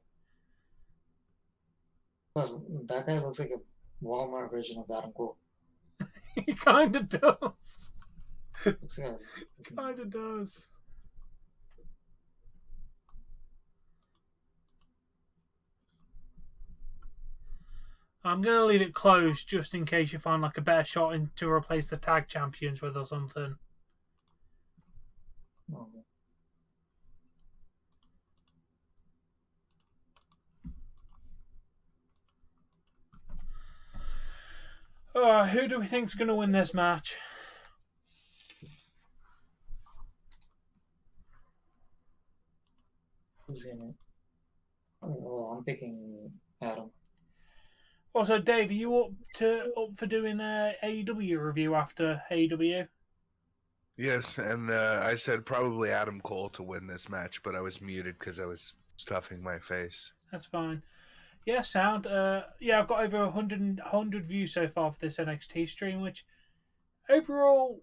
Plus, that guy looks like a Walmart version of Adam Cole. He kind of does. Looks like Kind of does. I'm going to leave it closed just in case you find like a better shot to replace the tag champions with or something. Who do we think's going to win this match? Who's in it? Oh, I'm picking Adam. Also, Dave, are you up for doing a AEW review after AEW? Yes, and I said probably Adam Cole to win this match, but I was muted because I was stuffing my face. That's fine. Yeah, sound. Yeah, I've got over 100 views so far for this NXT stream, which overall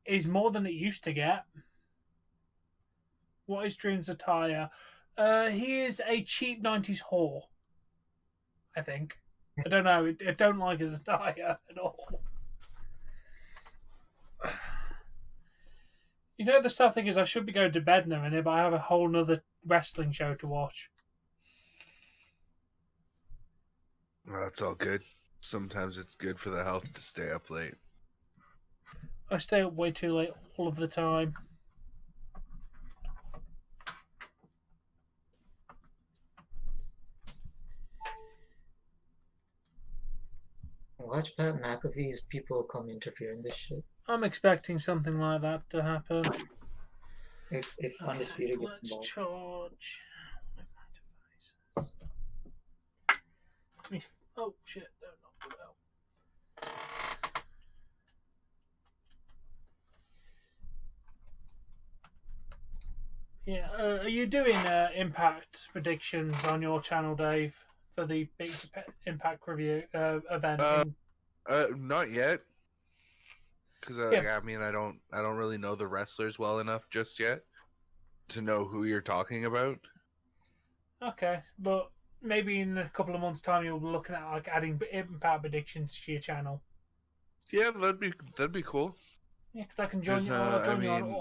is more than it used to get. What is Dream's attire? He is a cheap 90s whore, I think. I don't know. I don't like his attire at all. You know, the sad thing is I should be going to bed in a minute, but I have a whole nother wrestling show to watch. Well, that's all good. Sometimes it's good for the health to stay up late. I stay up way too late all of the time. Watch Pat McAfee's people come interfere in this shit. I'm expecting something like that to happen. If Undisputed gets Let's involved. charge. Oh shit! No, not the bell. Yeah, are you doing Impact predictions on your channel, Dave, for the big Impact review event? Not yet, because Yeah. I mean, I don't really know the wrestlers well enough just yet to know who you're talking about. Okay, but maybe in a couple of months' time you'll be looking at like adding Impact predictions to your channel. Yeah, that'd be cool. Yeah, because I can join you.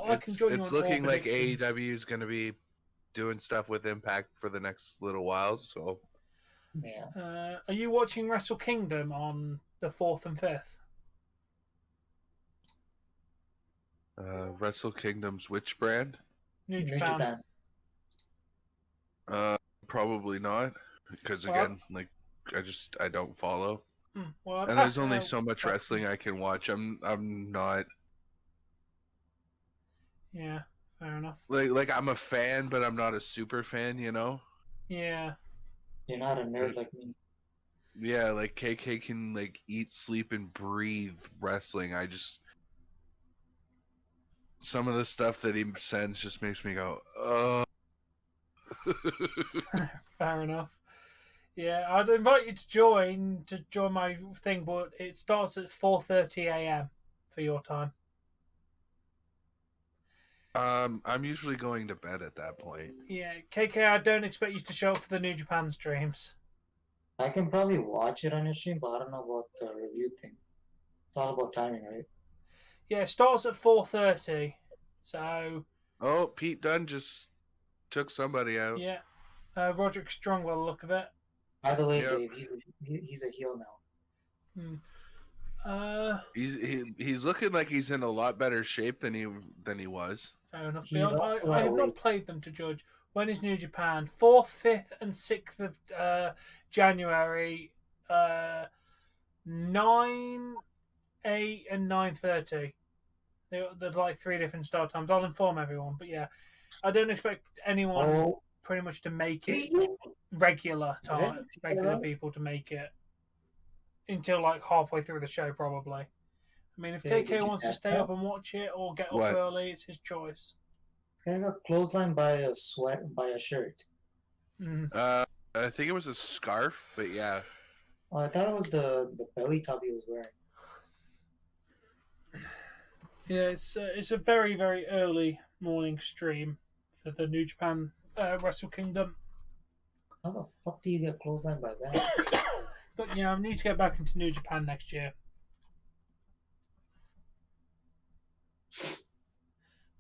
It's looking like AEW is going to be doing stuff with Impact for the next little while. So, yeah. Are you watching Wrestle Kingdom on the 4th and 5th? Wrestle Kingdom's which brand? New Japan. Probably not, because again, like I don't follow. Well, and there's only so much wrestling I can watch. I'm not. Yeah, fair enough. Like I'm a fan, but I'm not a super fan. You know. Yeah. You're not a nerd like me. Yeah, like KK can like eat, sleep, and breathe wrestling. Some of the stuff that he sends just makes me go, oh. Fair enough. Yeah, I'd invite you to join my thing, but it starts at 4:30 a.m. for your time. I'm usually going to bed at that point. Yeah, KK, I don't expect you to show up for the New Japan streams. I can probably watch it on your stream, but I don't know about the review thing. It's all about timing, right? Yeah, it starts at 4:30. So. Oh, Pete Dunne just took somebody out. Yeah, Roderick Strong, by the look of it. By the way, Dave, he's a heel now. He's looking like he's in a lot better shape than he was. Fair enough. I have not played them to judge. When is New Japan? 4th, 5th, and 6th of January. 9, 8, and 9:30. There's like 3 different start times. I'll inform everyone, but yeah, I don't expect anyone pretty much to make it regular people to make it until like halfway through the show, probably. I mean, if KK wants to stay up and watch it or get up early, it's his choice. I got clotheslined by a shirt. I think it was a scarf, but yeah. Oh, I thought it was the belly top he was wearing. Yeah, it's a very, very early morning stream for the New Japan Wrestle Kingdom. How the fuck do you get clotheslined by that? But yeah, I need to get back into New Japan next year.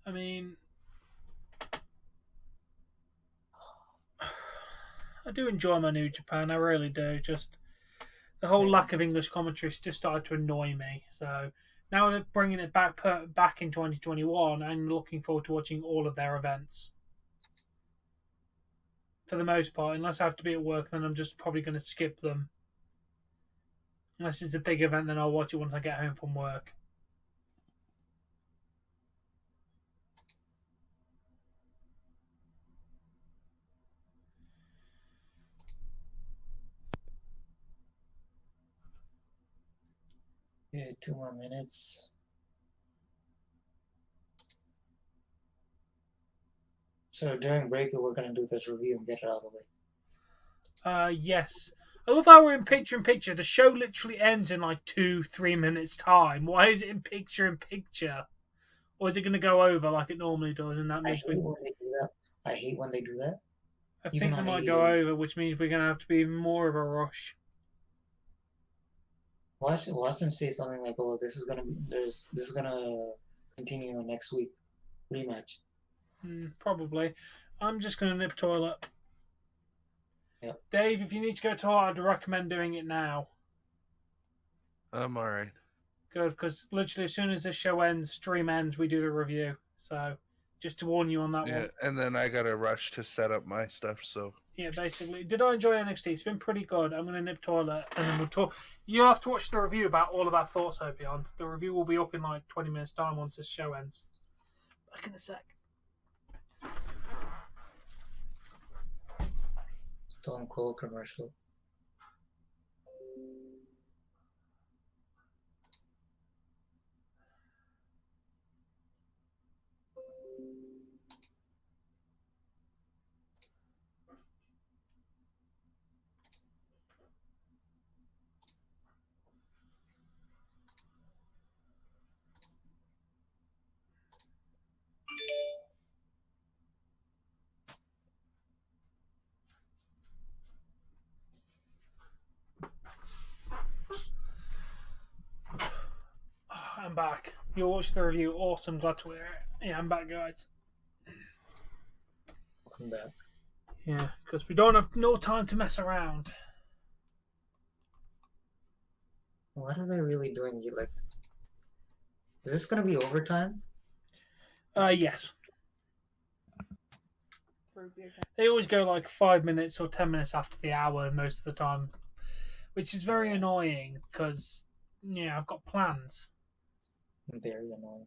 I mean, I do enjoy my New Japan. I really do. Just the whole lack of English commentary just started to annoy me. So now they're bringing it back in 2021. I'm looking forward to watching all of their events. For the most part, unless I have to be at work, then I'm just probably going to skip them. Unless it's a big event, then I'll watch it once I get home from work. Yeah, 2 more minutes. So during break, we're going to do this review and get it out of the way. Yes. I love how we're in picture-in-picture. The show literally ends in like 2-3 minutes time. Why is it in picture-in-picture? Or is it going to go over like it normally does? And that means I hate when they do that. I think they might go over, which means we're going to have to be even more of a rush. Watch them say something like, "Oh, this is gonna continue next week, rematch." Probably. I'm just going to nip toilet. Yep. Dave, if you need to go to toilet, I'd recommend doing it now. I'm alright. Good, because literally as soon as this show ends, stream ends, we do the review. So, just to warn you on that one. Yeah, and then I gotta rush to set up my stuff, so. Yeah, basically. Did I enjoy NXT? It's been pretty good. I'm going to nip toilet and then we'll talk. You'll have to watch the review about all of our thoughts, Beyond. The review will be up in like 20 minutes' time once this show ends. Back in a sec. Stone Cold commercial. I'm back. You watched the review. Awesome. Glad to hear it. Yeah, I'm back, guys. Welcome back. Yeah, because we don't have no time to mess around. What are they really doing? Like, is this gonna be overtime? Yes. They always go like 5 minutes or 10 minutes after the hour most of the time, which is very annoying because, yeah, I've got plans. Very annoying.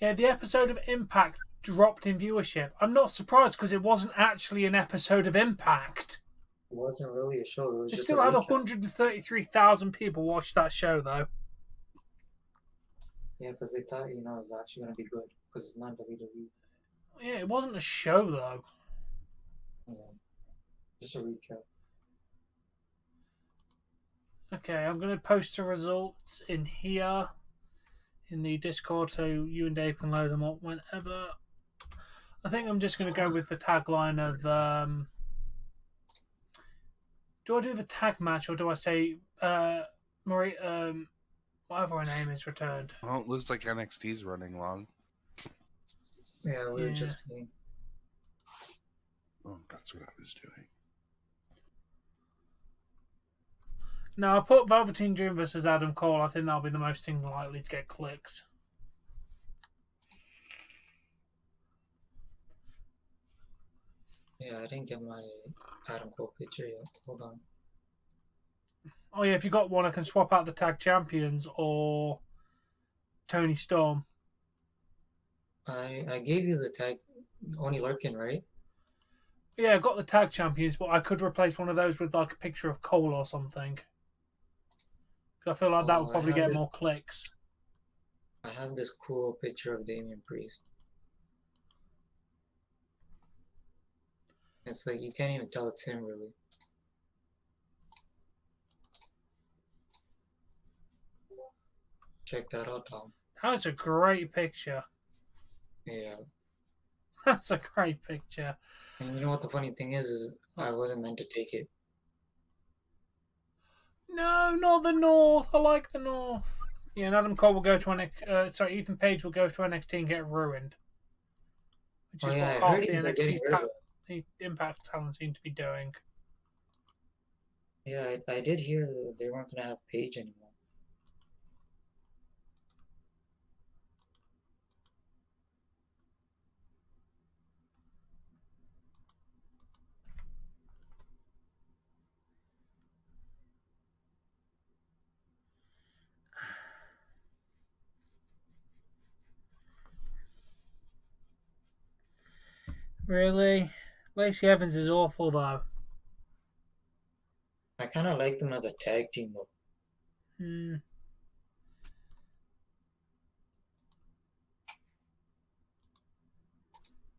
Yeah, the episode of Impact dropped in viewership. I'm not surprised because it wasn't actually an episode of Impact. It wasn't really a show. It was It just still a had recap. 133,000 people watch that show, though. Yeah, because they thought, it was actually gonna be good because it's not WWE. Yeah, it wasn't a show, though. Yeah. Just a recap. Okay, I'm going to post the results in here in the Discord so you and Dave can load them up whenever. I think I'm just going to go with the tagline of do I do the tag match or do I say Marie whatever her name is returned? Well, it looks like NXT's running long. Yeah, we were just saying. Oh, that's what I was doing. No, I put Velveteen Dream versus Adam Cole. I think that'll be the most thing likely to get clicks. Yeah, I didn't get my Adam Cole picture yet. Hold on. Oh yeah, if you got one, I can swap out the tag champions or Tony Storm. I gave you the tag, Oni Larkin, right? Yeah, I got the tag champions, but I could replace one of those with like a picture of Cole or something. I feel like that would probably get more clicks. I have this cool picture of Damian Priest. It's like you can't even tell it's him, really. Check that out, Tom. That's a great picture. Yeah. That's a great picture. And you know what the funny thing is I wasn't meant to take it. No, not the North. I like the North. Yeah, and Adam Cole will go to NXT. Ethan Page will go to NXT and get ruined, which is what half the NXT the Impact talent seem to be doing. Yeah, I did hear that they weren't gonna have Page anymore. Really? Lacey Evans is awful, though. I kind of like them as a tag team, though.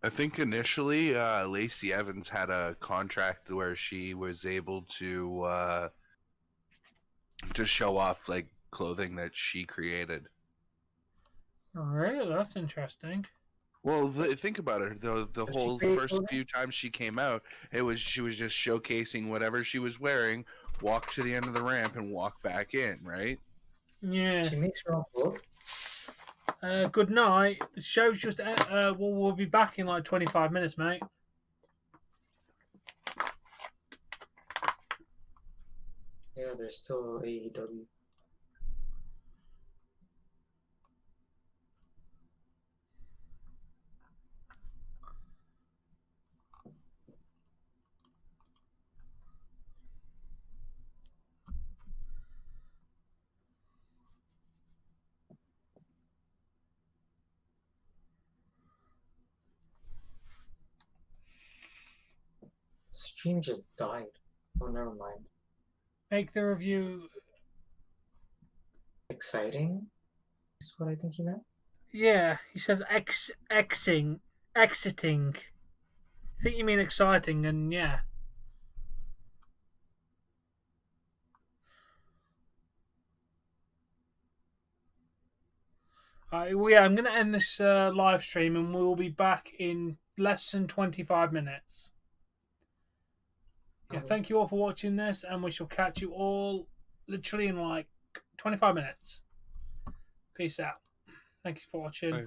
I think initially Lacey Evans had a contract where she was able to show off like clothing that she created. Oh, really? That's interesting. Well, think about it. The whole first few times she came out, she was just showcasing whatever she was wearing, walk to the end of the ramp, and walk back in, right? Yeah. She makes her own clothes. Good night. The show's just. We'll be back in like 25 minutes, mate. Yeah, there's still AEW. Stream just died. Oh, never mind. Make the review. Exciting is what I think he meant. Yeah, he says exiting. I think you mean exciting, and yeah. Yeah, I'm going to end this live stream, and we will be back in less than 25 minutes. Yeah, thank you all for watching this, and we shall catch you all literally in like 25 minutes. Peace out. Thank you for watching. Bye.